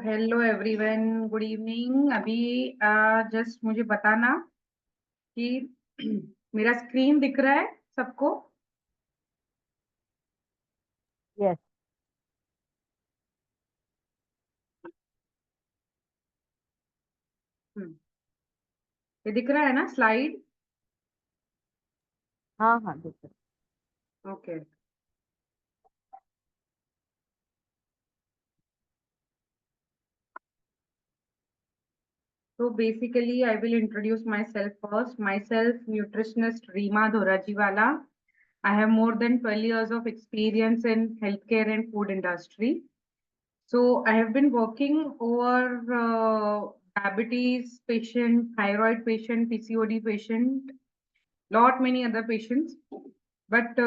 Hello everyone, good evening. अभी just मुझे बताना कि मेरा स्क्रीन दिख रहा है सबको। यस। हम्म, ये दिख रहा है ना स्लाइड? हाँ हाँ ठीक है। Okay. So basically, I will introduce myself first. Myself, nutritionist Reema Dorajiwala. I have more than 12 years of experience in healthcare and food industry. So I have been working over diabetes patient, thyroid patient, PCOD patient, lot many other patients. But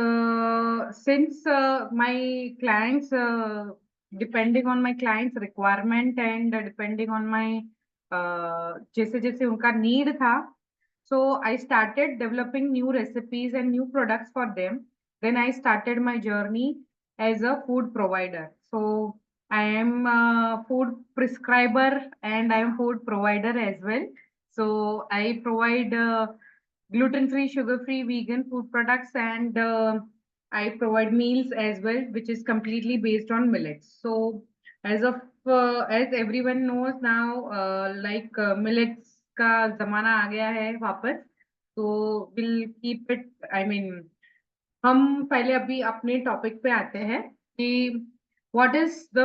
since my clients, depending on my clients' requirement and depending on my जैसे जैसे उनका need था, so I started developing new recipes and new products for them. Then I started my journey as a food provider. So I am a food prescriber and I am food provider as well. So I provide gluten-free, sugar-free, vegan food products, and I provide meals as well, which is completely based on millets. So as of as everyone knows now, millets का जमाना आ गया है वापस, तो we'll keep it. I mean, हम पहले अभी अपने टॉपिक पे आते हैं कि व्हाट इज द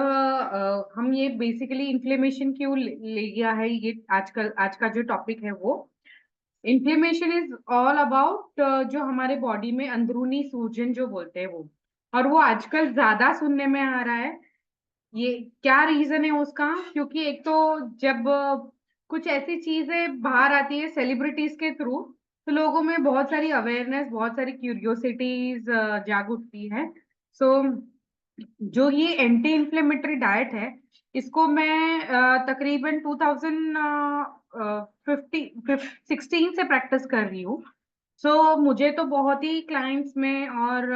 हम ये बेसिकली इन्फ्लेमेशन क्यों ले गया है। ये आजकल आज का जो टॉपिक है वो इन्फ्लेमेशन इज ऑल अबाउट जो हमारे बॉडी में अंदरूनी सूजन जो बोलते हैं वो, और वो आजकल ज्यादा सुनने में आ रहा है। ये क्या रीजन है उसका? क्योंकि एक तो जब कुछ ऐसी चीजें बाहर आती है सेलिब्रिटीज के थ्रू, तो लोगों में बहुत सारी अवेयरनेस, बहुत सारी क्यूरियोसिटीज जाग उठती है। सो जो ये एंटी इन्फ्लेमेटरी डाइट है, इसको मैं तकरीबन 2016 से प्रैक्टिस कर रही हूँ। सो मुझे तो बहुत ही क्लाइंट्स में और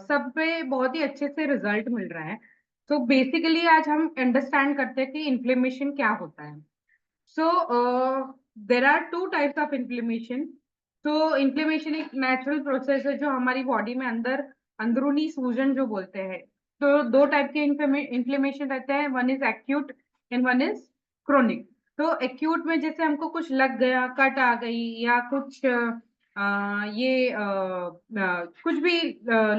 सब पे बहुत ही अच्छे से रिजल्ट मिल रहा है। तो बेसिकली आज हम अंडरस्टैंड करते हैं कि इन्फ्लेमेशन क्या होता है। So there are two types of inflammation. तो इन्फ्लेमेशन एक नेचुरल प्रोसेस है जो हमारी बॉडी में अंदर अंदरूनी सूजन जो बोलते हैं। तो दो टाइप के इन्फ्लेमेशन रहते हैं, one is acute and one is chronic. तो एक्यूट में जैसे हमको कुछ लग गया, कट आ गई, या कुछ कुछ भी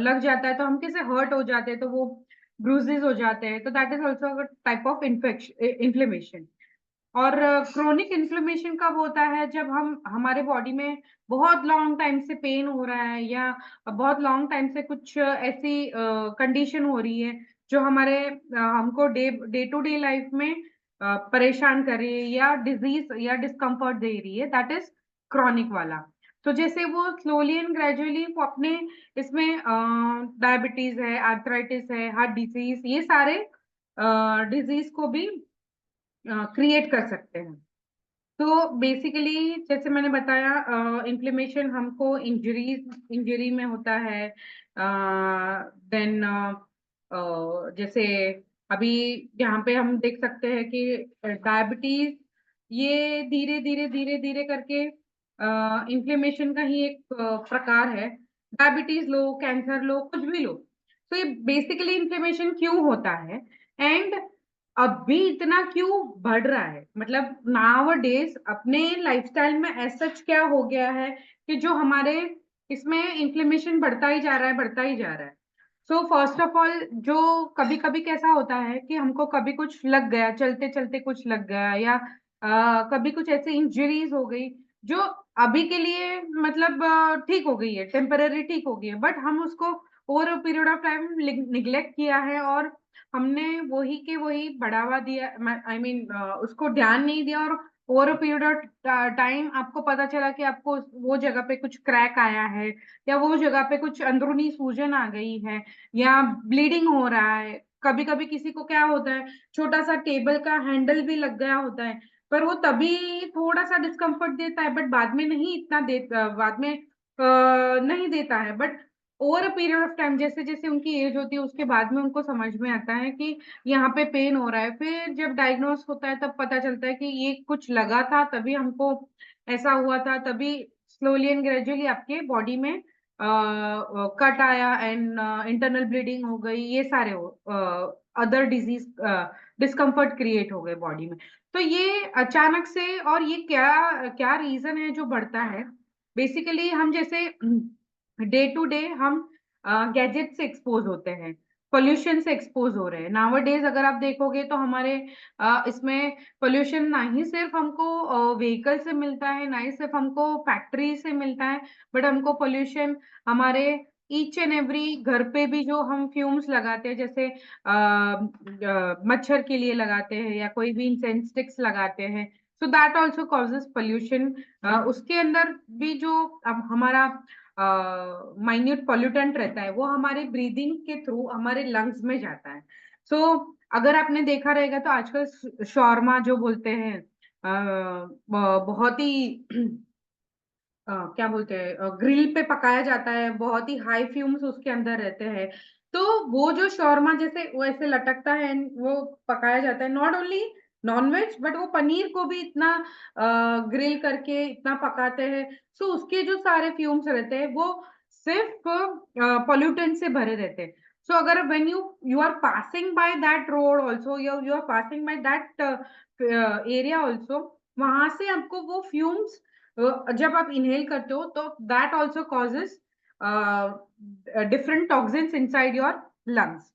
लग जाता है तो हम कैसे हर्ट हो जाते हैं, तो वो ब्रूजेस हो जाते हैं, तो that is also type of infection inflammation. और क्रोनिक इन्फ्लेमेशन कब होता है? जब हम हमारे बॉडी में बहुत लॉन्ग टाइम से पेन हो रहा है, या बहुत लॉन्ग टाइम से कुछ ऐसी कंडीशन हो रही है जो हमारे हमको day day to day life में परेशान कर रही है या डिजीज या डिस्कम्फर्ट दे रही है, दैट इज क्रॉनिक वाला। तो जैसे वो स्लोली एंड ग्रेजुअली वो अपने इसमें डायबिटीज है, आर्थराइटिस है, हार्ट डिजीज, ये सारे डिजीज को भी क्रिएट कर सकते हैं। तो बेसिकली जैसे मैंने बताया, इन्फ्लेमेशन हमको इंजरी में होता है। देन जैसे अभी यहाँ पे हम देख सकते हैं कि डायबिटीज ये धीरे धीरे धीरे धीरे करके इन्फ्लेमेशन का ही एक प्रकार है। डायबिटीज लो, कैंसर लो, कुछ भी लो, तो ये बेसिकली इन्फ्लेमेशन क्यों होता है, एंड अभी इतना क्यों बढ़ रहा है, मतलब नाउ डेज अपने लाइफस्टाइल में ऐसा क्या हो गया है कि जो हमारे इसमें इन्फ्लेमेशन बढ़ता ही जा रहा है, बढ़ता ही जा रहा है। सो फर्स्ट ऑफ ऑल, जो कभी कभी कैसा होता है कि हमको कभी कुछ लग गया, चलते चलते कुछ लग गया, या कभी कुछ ऐसी इंजरीज हो गई जो अभी के लिए मतलब ठीक हो गई है, टेम्पररी ठीक हो गई है, बट हम उसको over a period of time neglect किया है, और हमने वही के वही बढ़ावा दिया। आई मीन उसको ध्यान नहीं दिया, और over a period of time आपको पता चला कि आपको वो जगह पे कुछ क्रैक आया है, या वो जगह पे कुछ अंदरूनी सूजन आ गई है, या ब्लीडिंग हो रहा है। कभी कभी किसी को क्या होता है, छोटा सा टेबल का हैंडल भी लग गया होता है, पर वो तभी थोड़ा सा डिस्कम्फर्ट देता है, बट बाद में नहीं इतना देता, बाद में नहीं देता है, but over a period of time, जैसे जैसे उनकी एज होती है उसके बाद में उनको समझ में आता है कि यहाँ पे पेन हो रहा है। फिर जब डायग्नोस होता है तब पता चलता है कि ये कुछ लगा था तभी हमको ऐसा हुआ था, तभी स्लोली एंड ग्रेजुअली आपके बॉडी में कट आया एंड इंटरनल ब्लीडिंग हो गई, ये सारे अदर डिजीज डिस्कम्फर्ट क्रिएट हो गए बॉडी में। तो ये अचानक से, और ये क्या क्या रीजन है जो बढ़ता है? बेसिकली हम जैसे डे टू डे हम गैजेट से एक्सपोज होते हैं, पोल्यूशन से एक्सपोज हो रहे हैं। नाउअडेज अगर आप देखोगे तो हमारे इसमें पोल्यूशन ना ही सिर्फ हमको व्हीकल से मिलता है, ना ही सिर्फ हमको फैक्ट्री से मिलता है, बट हमको पोल्यूशन हमारे ईच एंड एवरी घर पे भी जो हम फ्यूम्स लगाते हैं, जैसे मच्छर के लिए लगाते हैं या कोई भी इंसेंस स्टिक्स लगाते हैं, so that also causes pollution. उसके अंदर भी जो अब हमारा माइन्यूट पॉल्यूटेंट रहता है वो हमारे ब्रीदिंग के थ्रू हमारे लंग्स में जाता है। सो अगर आपने देखा रहेगा तो आजकल शॉर्मा जो बोलते हैं, बहुत ही क्या बोलते हैं, ग्रिल पे पकाया जाता है, बहुत ही हाई फ्यूम्स उसके अंदर रहते हैं। तो वो जो शॉर्मा जैसे वैसे लटकता है and वो पकाया जाता है, नॉट ओनली नॉनवेज बट वो पनीर को भी इतना ग्रिल करके इतना पकाते हैं। सो उसके जो सारे फ्यूम्स रहते हैं वो सिर्फ पॉल्यूटेंट से भरे रहते हैं। सो अगर when you you are passing by that road also, you are passing by that area also, वहां से आपको वो फ्यूम्स जब आप इनहेल करते हो तो that also causes different toxins inside your lungs.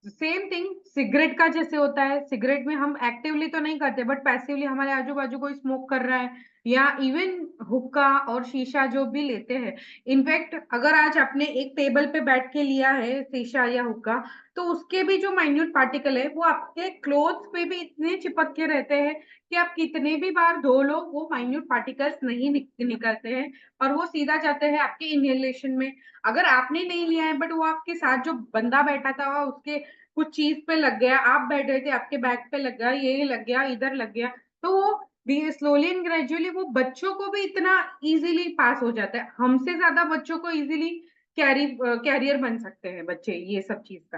Same thing cigarette का जैसे होता है, सिगरेट में हम एक्टिवली तो नहीं करते बट पैसिवली हमारे आजू बाजू कोई स्मोक कर रहा है, या इवन हुक्का और शीशा जो भी लेते हैं। इनफैक्ट अगर आज आपने एक टेबल पे बैठ के लिया है शीशा या हुक्का, तो उसके भी जो माइन्यूट पार्टिकल है वो आपके क्लोथ्स पे भी इतने चिपक के रहते हैं कि आप कितने भी बार धो लो वो माइन्यूट पार्टिकल्स नहीं निकलते हैं, और वो सीधा जाते हैं आपके इनहेलेशन में। अगर आपने नहीं लिया है बट वो आपके साथ जो बंदा बैठा था उसके कुछ चीज पे लग गया, आप बैठ रहे थे आपके बैग पे लग गया, ये लग गया, इधर लग गया, तो वो स्लोली एंड ग्रेजुअली वो बच्चों को भी इतना इजीली पास हो जाता है। हमसे ज्यादा बच्चों को इजीली कैरियर बन सकते हैं बच्चे ये सब चीज का।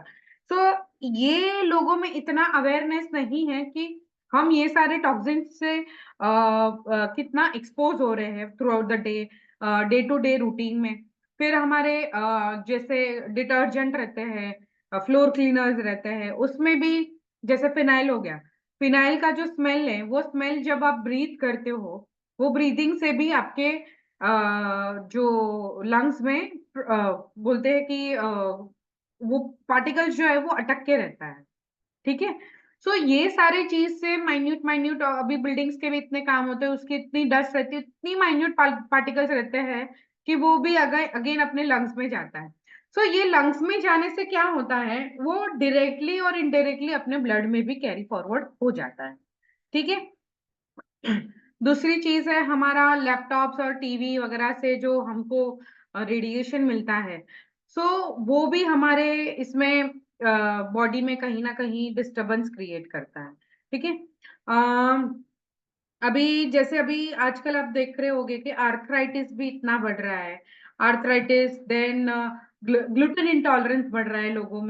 सो ये लोगों में इतना अवेयरनेस नहीं है कि हम ये सारे टॉक्सिन से कितना एक्सपोज हो रहे हैं throughout the day, day to day routine में। फिर हमारे जैसे डिटर्जेंट रहते हैं, फ्लोर क्लीनर्स रहते हैं, उसमें भी जैसे फिनाइल हो गया, फिनाइल का जो स्मेल है वो स्मेल जब आप ब्रीथ करते हो वो ब्रीदिंग से भी आपके जो लंग्स में बोलते हैं कि वो पार्टिकल्स जो है वो अटक के रहता है। ठीक है। सो ये सारे चीज से माइन्यूट माइन्यूट, अभी बिल्डिंग्स के भी इतने काम होते हैं, उसकी इतनी डस्ट रहती है, इतनी माइन्यूट पार्टिकल्स रहते हैं कि वो भी अगेन अपने लंग्स में जाता है। सो ये लंग्स में जाने से क्या होता है, वो डायरेक्टली और इनडायरेक्टली अपने ब्लड में भी कैरी फॉरवर्ड हो जाता है। ठीक है। दूसरी चीज है हमारा लैपटॉप्स और टीवी वगैरह से जो हमको रेडिएशन मिलता है, सो वो भी हमारे इसमें बॉडी में कहीं ना कहीं डिस्टरबेंस क्रिएट करता है। ठीक है। अभी जैसे अभी आजकल आप देख रहे होंगे कि आर्थराइटिस भी इतना बढ़ रहा है। आर्थराइटिस, देन ग्लूटेन इंटॉलरेंस बढ़ रहा है लोगों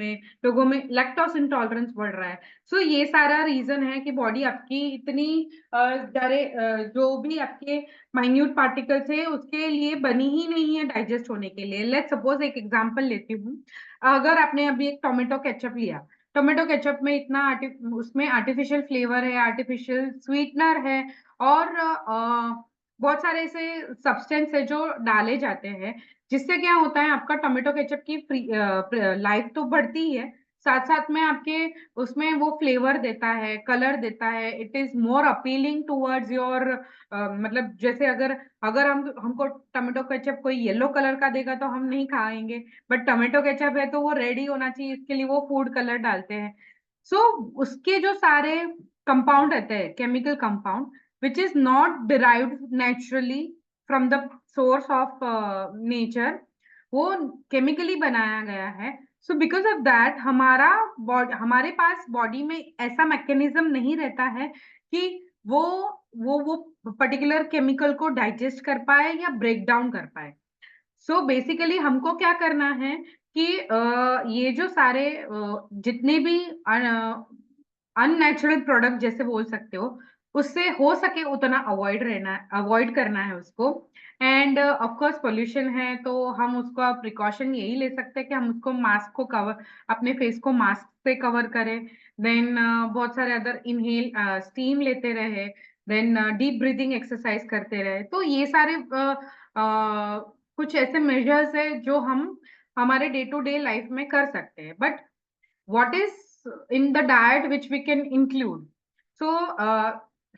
में लैक्टोस इंटॉलरेंस बढ़ रहा है। सो ये सारा रीजन है कि बॉडी आपकी इतनी जो भी आपके माइन्यूट पार्टिकल्स है उसके लिए बनी ही नहीं है डाइजेस्ट होने के लिए। लेट्स सपोज एक एग्जांपल लेती हूँ। अगर आपने अभी एक टोमेटो केचप लिया, टोमेटो केचप में इतना उसमें आर्टिफिशियल फ्लेवर है, आर्टिफिशियल स्वीटनर है, और बहुत सारे ऐसे सब्सटेंस है जो डाले जाते हैं, जिससे क्या होता है आपका टोमेटो केचप की लाइफ तो बढ़ती ही है, साथ साथ में आपके उसमें वो फ्लेवर देता है, कलर देता है, it is more appealing towards your, मतलब जैसे अगर अगर हमको टोमेटो केचप कोई येलो कलर का देगा तो हम नहीं खाएंगे, बट टोमेटो केचप है तो वो रेडी होना चाहिए, इसके लिए वो फूड कलर डालते हैं। सो उसके जो सारे कंपाउंड रहते हैं, chemical compound which is not derived naturally from the source of nature, वो केमिकली बनाया गया है। सो बिकॉज ऑफ दैट हमारे पास बॉडी में ऐसा मैकेनिज्म नहीं रहता है कि वो वो पर्टिकुलर केमिकल को डाइजेस्ट कर पाए या ब्रेक डाउन कर पाए। सो बेसिकली हमको क्या करना है कि ये जो सारे जितने भी अननेचुरल प्रोडक्ट जैसे बोल सकते हो, उससे हो सके उतना अवॉइड करना है उसको। एंड ऑफ कोर्स पोल्यूशन है तो हम उसका प्रिकॉशन यही ले सकते हैं कि हम उसको मास्क को कवर, अपने फेस को मास्क से कवर करें। देन बहुत सारे अदर इनहेल स्टीम लेते रहे, देन डीप ब्रीदिंग एक्सरसाइज करते रहे। तो ये सारे कुछ ऐसे मेजर्स है जो हम हमारे डे टू डे लाइफ में कर सकते हैं। But what is in the diet which we can include? So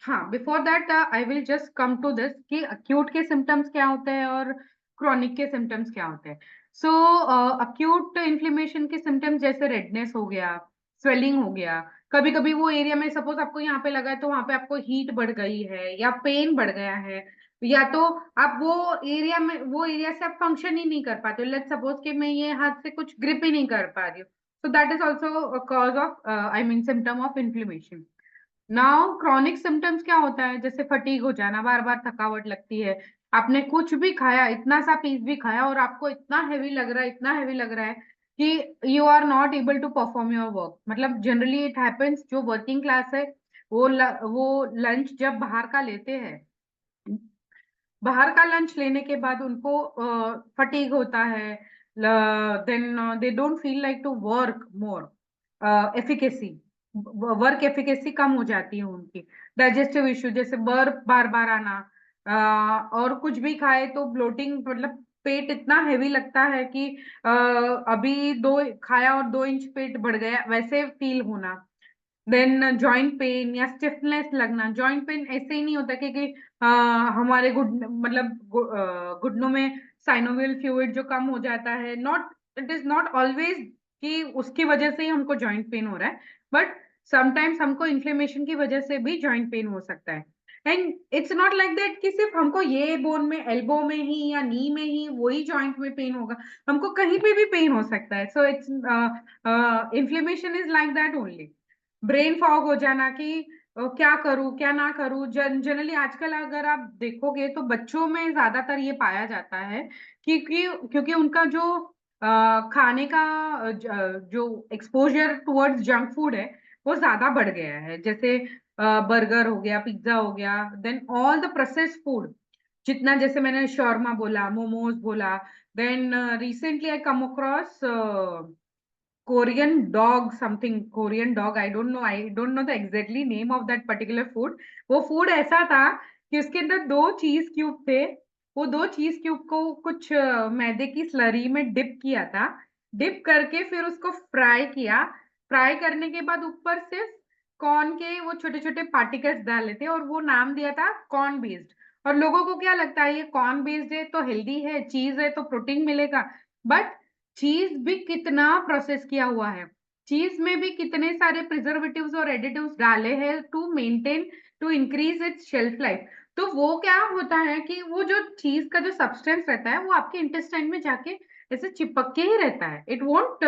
हाँ, before that I will just come to this कि acute के symptoms क्या होते हैं और chronic के symptoms क्या होते हैं। So acute inflammation के symptoms जैसे redness हो गया, swelling हो गया, कभी कभी वो एरिया में सपोज आपको यहाँ पे लगा है तो वहां पे आपको हीट बढ़ गई है या पेन बढ़ गया है, या तो आप वो एरिया से आप फंक्शन ही नहीं कर पाते। लेट्स सपोज कि मैं ये हाथ से कुछ ग्रिप ही नहीं कर पा रही हूँ, so that is also a cause of I mean symptom of inflammation. Now chronic symptoms क्या होता है, जैसे फटीग हो जाना, बार बार थकावट लगती है, आपने कुछ भी खाया, इतना सा पीस भी खाया और आपको इतना हैवी लग रहा है, इतना हैवी लग रहा है कि you are not able to perform your work. मतलब जनरली इट हैपेंस, जो वर्किंग क्लास है वो लंच जब बाहर का लेते हैं, बाहर का लंच लेने के बाद उनको फटीग होता है, then they don't feel like to work more, efficacy, work efficacy कम हो जाती है उनकी। डाइजेस्टिव इश्यू जैसे बर्फ बार बार आना, और कुछ भी खाए तो ब्लोटिंग, मतलब पेट इतना हैवी लगता है कि अभी दो खाया और 2 इंच पेट बढ़ गया वैसे फील होना। देन जॉइंट पेन या स्टिफनेस लगना। जॉइंट पेन ऐसे ही नहीं होता कि हमारे घुटनों में साइनोवियल फ्लूइड जो कम हो जाता है, not, it is not always कि उसकी वजह से ही हमको जॉइंट पेन हो रहा है, बट समटाइम्स हमको इन्फ्लेमेशन की वजह से भी जॉइंट पेन हो सकता है। And it's not like that कि सिर्फ हमको ये बोन में, एल्बो में ही या नी में ही वही जॉइंट में पेन होगा, हमको कहीं पे भी पेन हो सकता है। So it's inflammation is like that only. Brain fog हो जाना कि क्या करूं क्या ना करूं। जनरली आजकल अगर आप देखोगे तो बच्चों में ज्यादातर ये पाया जाता है, क्योंकि उनका जो खाने का जो एक्सपोजर टुवर्ड्स जंक फूड है वो ज्यादा बढ़ गया है। जैसे बर्गर हो गया, पिज्जा हो गया, then all the processed food, जितना, जैसे मैंने शॉर्मा बोला, मोमोज बोला, then recently I came across Korean dog, something Korean dog, I don't know the exactly name of that particular food. वो फूड ऐसा था कि उसके अंदर 2 चीज क्यूब थे। वो 2 चीज क्यूब को कुछ मैदे की स्लरी में डिप किया था, डिप करके फिर उसको फ्राई किया। फ्राई करने के बाद ऊपर सिर्फ कॉर्न के वो छोटे छोटे पार्टिकल्स डाले थे और वो नाम दिया था कॉर्न बेस्ड। और लोगों को क्या लगता है, ये कॉर्न बेस्ड है तो हेल्दी है, चीज है तो प्रोटीन मिलेगा। बट चीज भी कितना प्रोसेस किया हुआ है, चीज में भी कितने सारे प्रिजर्वेटिव्स और एडिटिव्स डाले हैं to maintain, to increase its shelf life. तो वो क्या होता है कि वो जो चीज का जो सब्सटेंस रहता है वो आपके इंटेस्टाइन में जाके ऐसे चिपक के ही रहता है, इट वोंट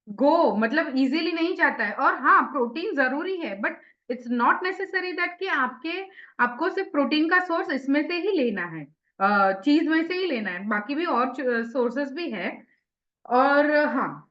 गो, मतलब इजीली नहीं जाता है। और हाँ, प्रोटीन जरूरी है, but it's not necessary that कि आपको सिर्फ प्रोटीन का सोर्स इसमें से ही लेना है, चीज में से ही लेना है, बाकी भी और सोर्सेस भी है। और हाँ,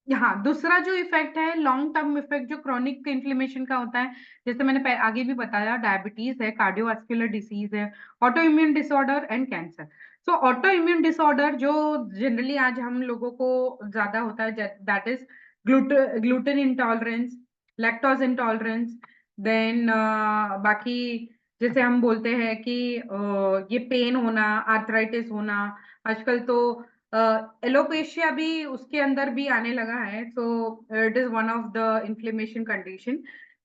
हाँ, दूसरा जो इफेक्ट है, लॉन्ग टर्म इफेक्ट जो क्रोनिक इन्फ्लेमेशन का होता है, जैसे मैंने आगे भी बताया, डायबिटीज है, कार्डियोवास्कुलर डिसीज है, autoimmune disorder and cancer. So autoimmune disorder जो जनरली आज हम लोगों को ज्यादा होता है, that is gluten intolerance, lactose intolerance, then बाकी जैसे हम बोलते हैं कि ये पेन होना, आर्थराइटिस होना, आजकल तो एलोपेशिया भी उसके अंदर भी आने लगा है। So it is one of the inflammation condition.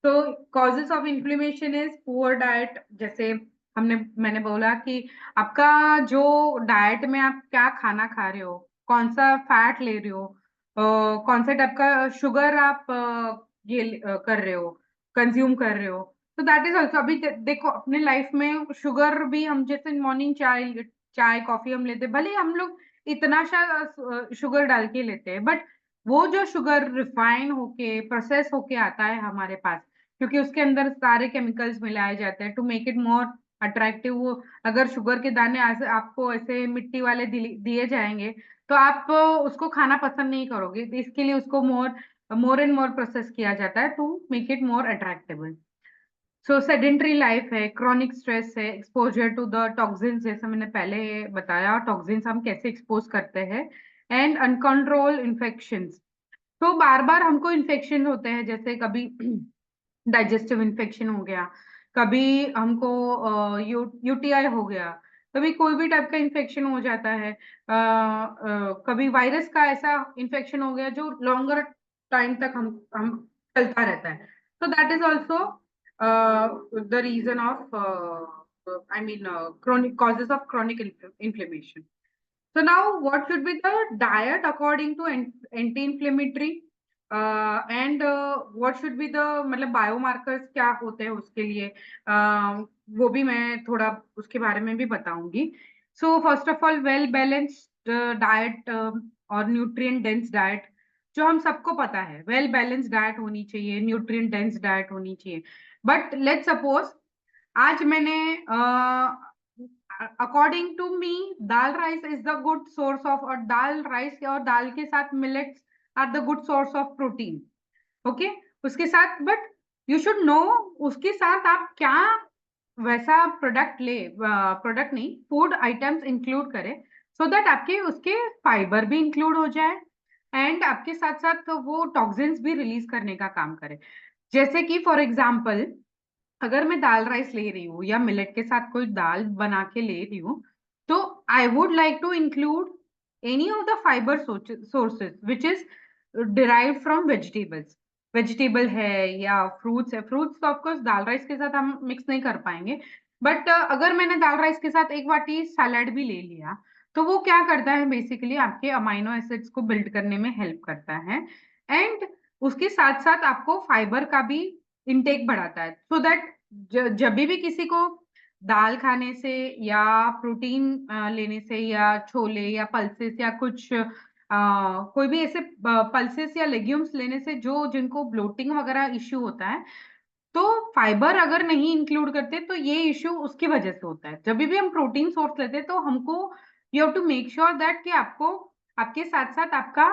तो causes of inflammation is poor diet, जैसे मैंने बोला कि आपका जो डाइट में आप क्या खाना खा रहे हो, कौन सा फैट ले रहे हो, कौन सा टाइप का शुगर आप कर रहे हो, कंज्यूम कर रहे हो। तो दैट इज ऑल्सो, अभी देखो अपने लाइफ में शुगर भी, हम जैसे मॉर्निंग चाय चाय कॉफी हम लेते, भले हम लोग इतना सा शुगर डाल के लेते हैं, बट वो जो शुगर रिफाइन होके प्रोसेस होके आता है हमारे पास, क्योंकि उसके अंदर सारे केमिकल्स मिलाए जाते हैं to make it more attractive, वो अगर शुगर के दाने ऐसे आपको ऐसे मिट्टी वाले दिए जाएंगे तो आप उसको खाना पसंद नहीं करोगे, तो इसके लिए उसको मोर मोर एंड मोर प्रोसेस किया जाता है to make it more attractable. So sedentary life है, क्रॉनिक स्ट्रेस है, एक्सपोजर टू द टॉक्सिन्स, जैसे मैंने पहले बताया टॉक्सिन्स हम कैसे एक्सपोज करते हैं, एंड अनकंट्रोल इन्फेक्शंस। तो बार बार हमको इन्फेक्शन होते हैं, जैसे कभी डाइजेस्टिव इन्फेक्शन हो गया, कभी हमको यूटीआई हो गया, कभी कोई भी टाइप का इन्फेक्शन हो जाता है, कभी वायरस का ऐसा इन्फेक्शन हो गया जो लॉन्गर टाइम तक हम चलता रहता है। तो that is also the reason of I mean chronic causes of chronic inflammation. So now what should be the diet according to anti-inflammatory, and what should be the मतलब बायोमार्कर्स क्या होते हैं उसके लिए, वो भी मैं थोड़ा उसके बारे में भी बताऊंगी। So first of all well balanced diet और न्यूट्रिएंट डेंस डाइट, जो हम सबको पता है वेल बैलेंस्ड डाइट होनी चाहिए, न्यूट्रिएंट डेंस डाइट होनी चाहिए। बट लेट्स सपोज आज मैंने according to me dal rice is the good source of, और दाल राइस और दाल के साथ millets are the good source of protein. Okay, उसके साथ बट यू शुड नो उसके साथ आप क्या वैसा प्रोडक्ट ले, प्रोडक्ट नहीं फूड आइटम्स इंक्लूड करें, सो दैट आपके उसके फाइबर भी इंक्लूड हो जाए एंड आपके साथ साथ वो टॉक्सिन्स भी रिलीज करने का काम करे। जैसे कि फॉर एग्जाम्पल अगर मैं दाल राइस ले रही हूँ या मिलेट के साथ कोई दाल बना के ले रही हूँ, तो I would like to include any of the fibre sources which is derive from vegetables. Vegetable है या फ्रूट्स है, फ्रूट्स तो ऑफकोर्स दाल राइस के साथ हम मिक्स नहीं कर पाएंगे, बट अगर मैंने दाल राइस के साथ एक बाटी सैलेड भी ले लिया, तो वो क्या करता है बेसिकली आपके अमाइनो एसिड्स को बिल्ड करने में हेल्प करता है, एंड उसके साथ साथ आपको फाइबर का भी इनटेक बढ़ाता है, सो दैट जब भी किसी को दाल खाने से या प्रोटीन लेने से या छोले या पल्सेस या कुछ कोई भी ऐसे पल्सेस या लेग्यूम्स लेने से जो जिनको ब्लोटिंग वगैरह इश्यू होता है, तो फाइबर अगर नहीं इंक्लूड करते तो ये इश्यू उसकी वजह से होता है। जब भी हम प्रोटीन सोर्स लेते हैं तो हमको you have to make sure that कि आपको आपके साथ साथ आपका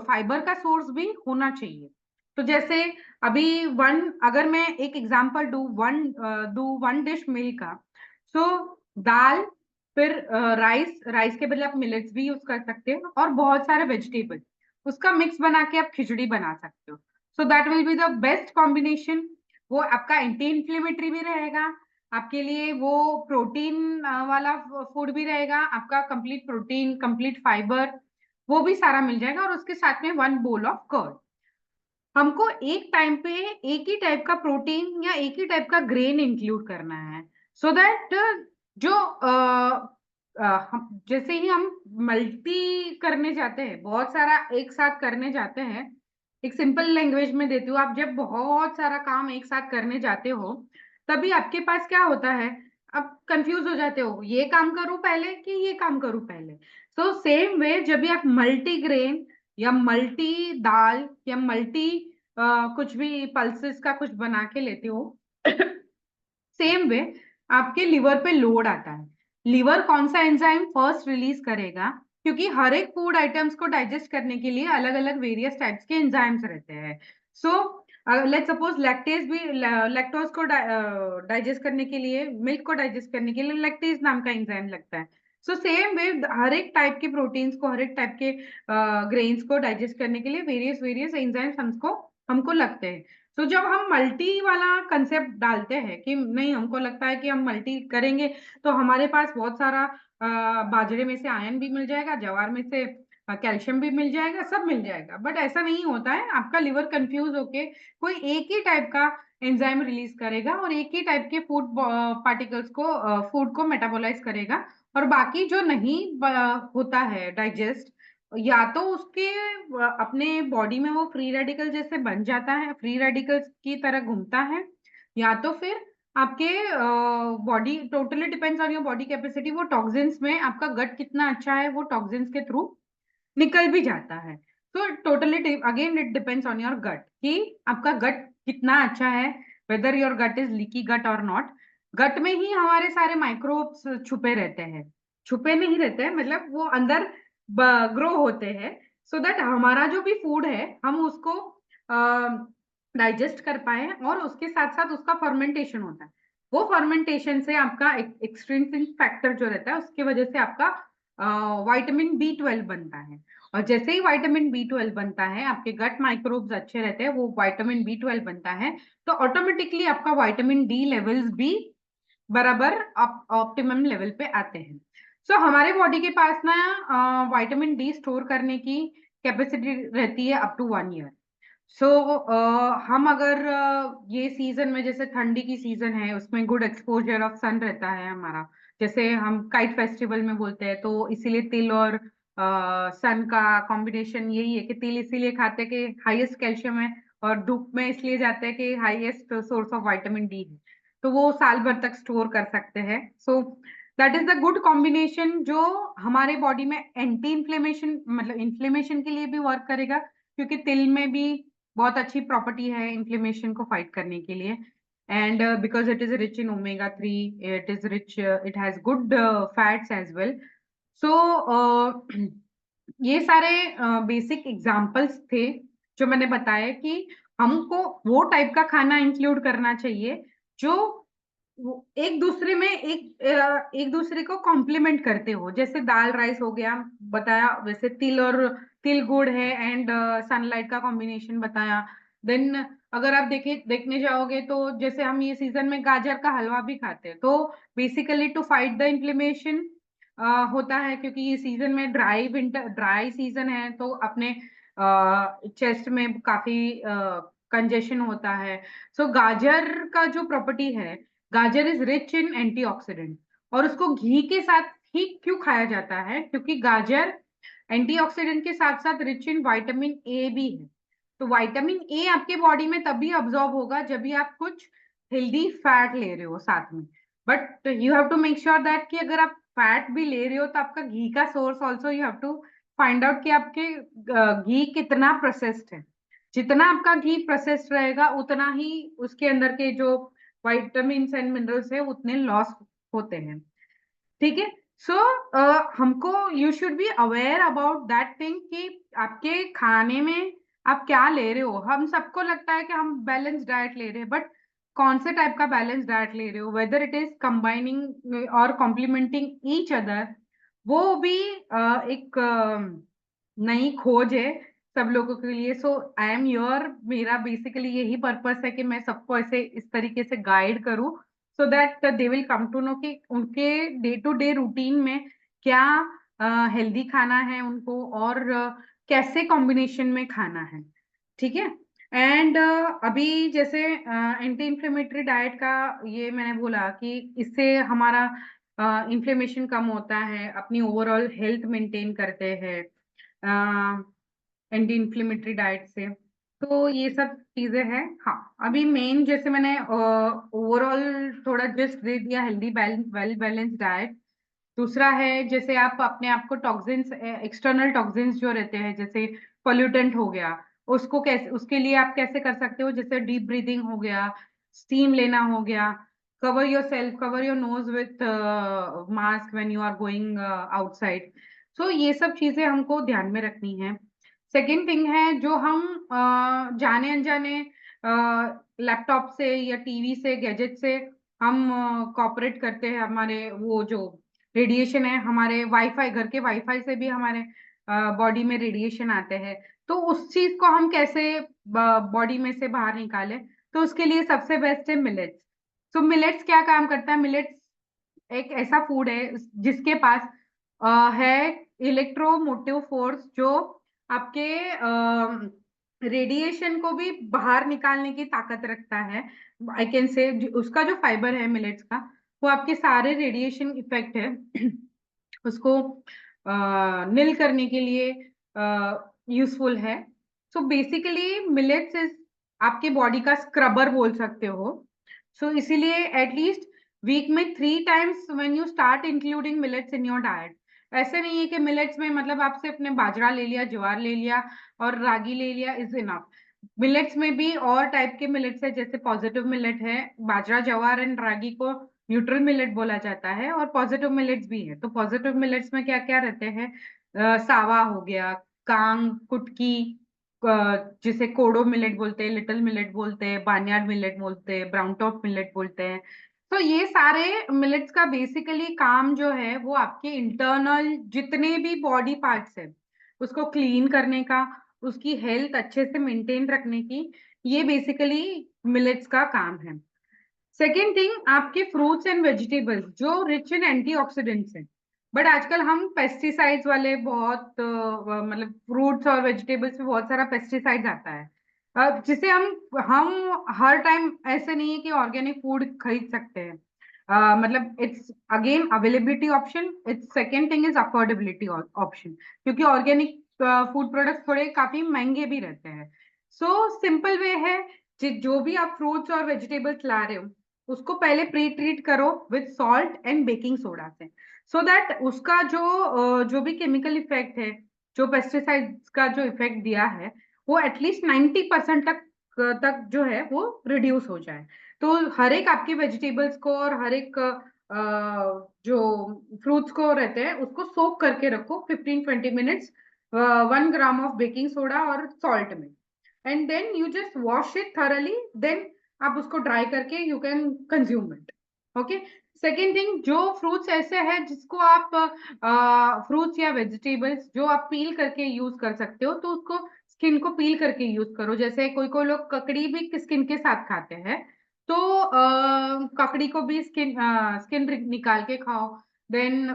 फाइबर का सोर्स भी होना चाहिए। तो जैसे अभी वन अगर मैं एक एग्जांपल डू वन डिश मील का, सो दाल, फिर राइस, राइस के बदले आप मिलेट्स भी यूज कर सकते हो और बहुत सारे वेजिटेबल, उसका मिक्स बना के आप खिचड़ी बना सकते हो। So that will be the best combination. वो आपका एंटी इन्फ्लेमेटरी भी रहेगा, आपके लिए वो प्रोटीन वाला फूड भी रहेगा, आपका कंप्लीट प्रोटीन कंप्लीट फाइबर वो भी सारा मिल जाएगा, और उसके साथ में वन बोल ऑफ कर्ड। हमको एक टाइम पे एक ही टाइप का प्रोटीन या एक ही टाइप का ग्रेन इंक्लूड करना है, सो दैट जो जैसे ही हम मल्टी करने जाते हैं, बहुत सारा एक साथ करने जाते हैं, एक सिंपल लैंग्वेज में देती हूँ, आप जब बहुत सारा काम एक साथ करने जाते हो तभी आपके पास क्या होता है, आप कंफ्यूज हो जाते हो ये काम करूं पहले कि ये काम करूं पहले। सो सेम वे जब भी आप मल्टी ग्रेन या मल्टी दाल या मल्टी कुछ भी पल्सेस का कुछ बना के लेते हो सेम वे आपके लिवर पे लोड आता है। लिवर कौन सा एंजाइम फर्स्ट रिलीज करेगा, क्योंकि हर एक फूड आइटम्स को डाइजेस्ट करने के लिए अलग अलग वेरियस टाइप्स के एंजाइम्स रहते हैं। सो लेट्स सपोज लैक्टेज भी, लैक्टोज को डाइजेस्ट करने के लिए, मिल्क को डाइजेस्ट करने के लिए लैक्टेज नाम का एंजाइम लगता है। सो सेम वे हर एक टाइप के प्रोटीन्स को, हर एक टाइप के ग्रेन्स को डाइजेस्ट करने के लिए वेरियस वेरियस एंजाइम्स हमको हमको लगते हैं। तो जब हम मल्टी वाला कंसेप्ट डालते हैं कि नहीं, हमको लगता है कि हम मल्टी करेंगे तो हमारे पास बहुत सारा बाजरे में से आयरन भी मिल जाएगा, ज्वार में से कैल्शियम भी मिल जाएगा, सब मिल जाएगा, बट ऐसा नहीं होता है। आपका लिवर कंफ्यूज होके कोई एक ही टाइप का एंजाइम रिलीज करेगा और एक ही टाइप के फूड पार्टिकल्स को, फूड को मेटाबोलाइज करेगा, और बाकी जो नहीं होता है डाइजेस्ट, या तो उसके अपने बॉडी में वो फ्री रेडिकल जैसे बन जाता है, फ्री रेडिकल्स की तरह घूमता है, या तो फिर आपके body totally depends on your body capacity, वो टॉक्सिन्स में आपका गट कितना अच्छा है वो टॉक्सिन्स के थ्रू निकल भी जाता है। तो totally again it depends on your gut कि आपका गट कितना अच्छा है, whether your gut is leaky gut और नॉट। गट में ही हमारे सारे माइक्रोब्स छुपे रहते हैं, छुपे नहीं रहते हैं, मतलब वो अंदर ग्रो होते हैं, सो दैट हमारा जो भी फूड है हम उसको डाइजेस्ट कर पाए, और उसके साथ साथ उसका फर्मेंटेशन होता है। वो फर्मेंटेशन से आपका एक्सट्रिंसिक फैक्टर जो रहता है उसकी वजह से आपका विटामिन B12 बनता है। और जैसे ही विटामिन B12 बनता है, आपके गट माइक्रोब्स अच्छे रहते हैं, वो विटामिन B12 बनता है, तो ऑटोमेटिकली आपका विटामिन डी लेवल्स भी बराबर ऑप्टिमम लेवल पे आते हैं। सो हमारे बॉडी के पास ना विटामिन डी स्टोर करने की कैपेसिटी रहती है अप टू 1 ईयर। सो हम अगर ये सीजन में, जैसे ठंडी की सीजन है, उसमें गुड एक्सपोजर ऑफ सन रहता है हमारा, जैसे हम काइट फेस्टिवल में बोलते हैं, तो इसीलिए तिल और सन का कॉम्बिनेशन यही है कि तिल इसीलिए खाते हैं कि हाईएस्ट कैल्शियम है, और धूप में इसलिए जाते हैं कि highest source of vitamin D है, तो वो साल भर तक स्टोर कर सकते हैं। So that is the good combination जो हमारे बॉडी में एंटी इन्फ्लेमेशन, मतलब इन्फ्लेमेशन के लिए भी वर्क करेगा, क्योंकि तिल में भी बहुत अच्छी प्रॉपर्टी है इन्फ्लेमेशन को फाइट करने के लिए। And because it is rich in omega 3, it is rich, it has good fats as well. So ये सारे बेसिक एग्जाम्पल्स थे जो मैंने बताया कि हमको वो टाइप का खाना इंक्लूड करना चाहिए जो एक दूसरे में एक दूसरे को कॉम्प्लीमेंट करते हो, जैसे दाल राइस हो गया बताया, वैसे तिल और तिल गुड़ है, एंड सनलाइट का कॉम्बिनेशन बताया। देन अगर आप देखने जाओगे तो जैसे हम ये सीजन में गाजर का हलवा भी खाते हैं, तो basically to fight the inflammation होता है, क्योंकि ये सीजन में ड्राई सीजन है, तो अपने चेस्ट में काफी कंजेशन होता है। सो गाजर का जो प्रॉपर्टी है, गाजर इज रिच इन एंटीऑक्सीडेंट, और उसको घी के साथ ही क्यों खाया जाता है, क्योंकि गाजर एंटीऑक्सीडेंट के साथ साथ रिच इन विटामिन ए भी है। तो विटामिन ए आपके बॉडी में तभी अब्सॉर्ब होगा जब भी आप कुछ हेल्दी फैट ले रहे हो साथ में। But you have to make sure that कि अगर आप फैट भी ले रहे हो तो आपका घी का source also you have to find out कि आपके घी कितना प्रोसेस्ड है। जितना आपका घी प्रोसेस्ड रहेगा उतना ही उसके अंदर के जो विटामिन एंड मिनरल्स है उतने लॉस होते हैं। ठीक है। सो हमको you should be aware about that thing कि आपके खाने में आप क्या ले रहे हो। हम सबको लगता है कि हम बैलेंस डाइट ले रहे हैं, बट कौन से टाइप का बैलेंस डाइट ले रहे हो, वेदर इट इज कंबाइनिंग और कॉम्प्लीमेंटिंग ईच अदर, वो भी एक नई खोज है सब लोगों के लिए। सो आई एम योर, मेरा बेसिकली यही पर्पस है कि मैं सबको ऐसे इस तरीके से गाइड करूं, so that they will come to know कि उनके डे टू डे रूटीन में क्या हेल्दी खाना है उनको, और कैसे कॉम्बिनेशन में खाना है। ठीक है। एंड अभी जैसे एंटी इंफ्लेमेटरी डाइट का ये मैंने बोला कि इससे हमारा इन्फ्लेमेशन कम होता है, अपनी ओवरऑल हेल्थ मेंटेन करते हैं एंटी इन्फ्लेमेटरी डाइट से। तो ये सब चीजें हैं। हाँ, अभी मेन जैसे मैंने ओवरऑल थोड़ा जस्ट दे दिया हेल्दी वेल बैलेंस डाइट। दूसरा है जैसे आप अपने आप को टॉक्सिन्स, एक्सटर्नल टॉक्सिन्स जो रहते हैं, जैसे पोल्यूटेंट हो गया, उसको कैसे, उसके लिए आप कैसे कर सकते हो, जैसे डीप ब्रीदिंग हो गया, स्टीम लेना हो गया, cover your nose with mask when you are going outside. So ये सब चीजें हमको ध्यान में रखनी है। सेकेंड थिंग है जो हम जाने अनजाने लैपटॉप से या टीवी से, गैजेट से हम कॉपरेट करते हैं, हमारे वो जो रेडिएशन है, हमारे वाईफाई, घर के वाईफाई से भी हमारे बॉडी में रेडिएशन आते हैं, तो उस चीज को हम कैसे बॉडी में से बाहर निकालें। तो उसके लिए सबसे बेस्ट है मिलेट्स। तो मिलेट्स क्या काम करता है, मिलेट्स एक ऐसा फूड है जिसके पास है इलेक्ट्रोमोटिव फोर्स, जो आपके रेडिएशन को भी बाहर निकालने की ताकत रखता है। आई कैन से उसका जो फाइबर है मिलेट्स का, वो आपके सारे रेडिएशन इफेक्ट है उसको निल करने के लिए यूजफुल है। सो बेसिकली मिलेट्स इज आपके बॉडी का स्क्रबर बोल सकते हो। सो इसीलिए एटलीस्ट वीक में 3 times when you start including millets in your diet. ऐसे नहीं है कि मिलेट्स में मतलब आपसे अपने बाजरा ले लिया, ज्वार ले लिया और रागी ले लिया इज इनफ। मिलेट्स में भी और टाइप के मिलेट्स है, जैसे पॉजिटिव मिलेट है, बाजरा, ज्वार एंड रागी को न्यूट्रल मिलेट बोला जाता है, और पॉजिटिव मिलेट्स भी है। तो पॉजिटिव मिलेट्स में क्या क्या रहते हैं? सावा हो गया, कांग, कुटकी, जिसे कोडो मिलेट बोलते हैं, लिटिल मिलेट बोलते हैं, बार्नयार्ड मिलेट बोलते हैं, ब्राउन टॉप मिलेट बोलते हैं। तो ये सारे मिलेट्स का बेसिकली काम जो है वो आपके इंटरनल जितने भी बॉडी पार्ट्स है उसको क्लीन करने का, उसकी हेल्थ अच्छे से मेंटेन रखने की, ये बेसिकली मिलेट्स का काम है। सेकेंड थिंग, आपके फ्रूट्स एंड वेजिटेबल्स जो रिच इन एंटीऑक्सीडेंट्स हैं। बट आजकल हम पेस्टिसाइड्स वाले बहुत मतलब फ्रूट्स और वेजिटेबल्स में बहुत सारा पेस्टिसाइड्स आता है, जिसे हम हर टाइम ऐसे नहीं है कि ऑर्गेनिक फूड खरीद सकते हैं। मतलब it's again availability option, it's second thing is affordability option, क्योंकि ऑर्गेनिक फूड प्रोडक्ट्स थोड़े काफी महंगे भी रहते हैं। सो सिंपल वे है, जो भी आप फ्रूट्स और वेजिटेबल्स ला रहे हो उसको पहले प्री ट्रीट करो with salt and baking soda से, सो दैट उसका जो भी केमिकल इफेक्ट है, जो पेस्टिसाइड्स का जो इफेक्ट दिया है, वो एटलीस्ट 90% तक जो है वो रिड्यूस हो जाए। तो हर एक आपके वेजिटेबल्स को और हर एक जो फ्रूट्स को रहते हैं उसको सोक करके रखो 15-20 minutes 1 gram of baking soda और सॉल्ट में, and then you just wash it thoroughly, then आप उसको ड्राई करके you can consume it. Okay. Second thing, जो फ्रूट्स ऐसे हैं जिसको आप फ्रूट्स या वेजिटेबल्स जो आप पील करके यूज कर सकते हो, तो उसको स्किन को पील करके यूज करो। जैसे कोई कोई लोग ककड़ी भी स्किन के साथ खाते हैं, तो ककड़ी को भी स्किन निकाल के खाओ। देन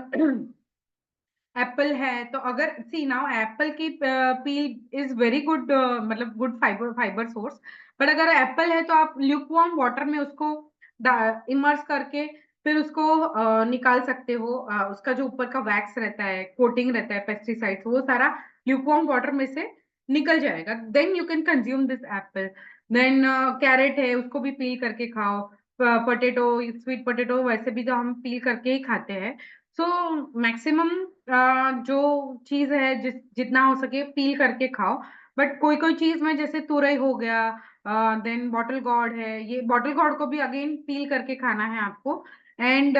एप्पल है, तो अगर सी नाउ एप्पल की पील इज वेरी गुड, मतलब गुड फाइबर सोर्स। बट अगर एप्पल है तो आप ल्यूकवार्म वाटर में उसको इमर्स करके फिर उसको निकाल सकते हो। उसका जो ऊपर का वैक्स रहता है, कोटिंग रहता है पेस्टिसाइड्स, वो सारा ल्यूकवार्म वाटर में से निकल जाएगा, then you can consume this apple. Then carrot है, उसको भी पील करके खाओ। पोटैटो, स्वीट पोटैटो वैसे भी जो हम पील करके ही खाते हैं। सो मैक्सिमम जो चीज है जितना हो सके पील करके खाओ। बट कोई कोई चीज में जैसे तुरई हो गया, देन बॉटल गॉर्ड है, ये बॉटल गॉर्ड को भी अगेन पील करके खाना है आपको। एंड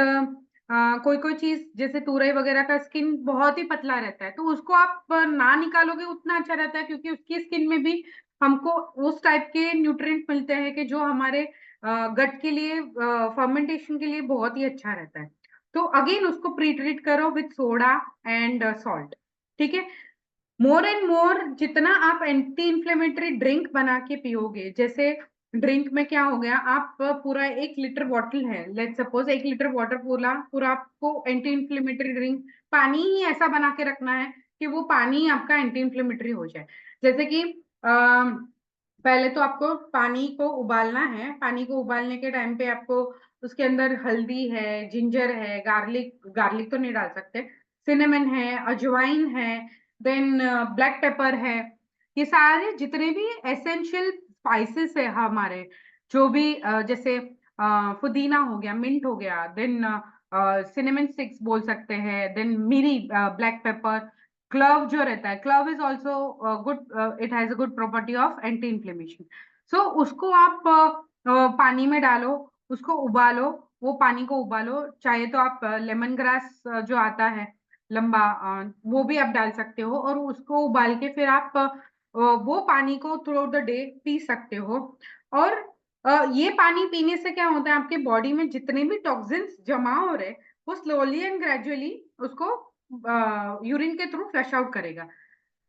कोई कोई चीज जैसे तुरई वगैरह का स्किन बहुत ही पतला रहता है, तो उसको आप ना निकालोगे उतना अच्छा रहता है, क्योंकि उसकी स्किन में भी हमको उस टाइप के न्यूट्रिएंट मिलते हैं कि जो हमारे गट के लिए, फर्मेंटेशन के लिए बहुत ही अच्छा रहता है। तो अगेन उसको प्री ट्रीट करो विथ सोडा एंड सॉल्ट। ठीक है। मोर एंड मोर जितना आप एंटी इंफ्लेमेटरी ड्रिंक बना के पियोगे, जैसे ड्रिंक में क्या हो गया, आप पूरा 1 लीटर बॉटल है, लेट सपोज 1 लीटर वाटर, पूरा पूरा आपको एंटी इंफ्लेमेटरी ड्रिंक, पानी ही ऐसा बना के रखना है कि वो पानी आपका एंटी इंफ्लेमेटरी हो जाए। जैसे कि पहले तो आपको पानी को उबालना है, पानी को उबालने के टाइम पे आपको उसके अंदर हल्दी है, जिंजर है, गार्लिक, गार्लिक तो नहीं डाल सकते, सिनेमन है, अजवाइन है, देन ब्लैक पेपर है। ये सारे जितने भी एसेंशियल स्पाइसेस है हमारे, जो भी जैसे पुदीना हो गया, मिंट हो गया, देन सिनेमन स्टिक्स बोल सकते हैं, देन मिरी, ब्लैक पेपर, क्लव जो रहता है, clove is also good, it has a good property of anti inflammation. So उसको आप पानी में डालो, उसको उबालो, वो पानी को उबालो, चाहे तो आप लेमन ग्रास जो आता है लंबा, वो भी आप डाल सकते हो, और उसको उबाल के फिर आप वो पानी को through out the day P सकते हो। और ये पानी पीने से क्या होता है, आपके बॉडी में जितने भी टॉक्सिन्स जमा हो रहे वो स्लोली एंड ग्रेजुअली उसको यूरिन के थ्रू फ्लश आउट करेगा।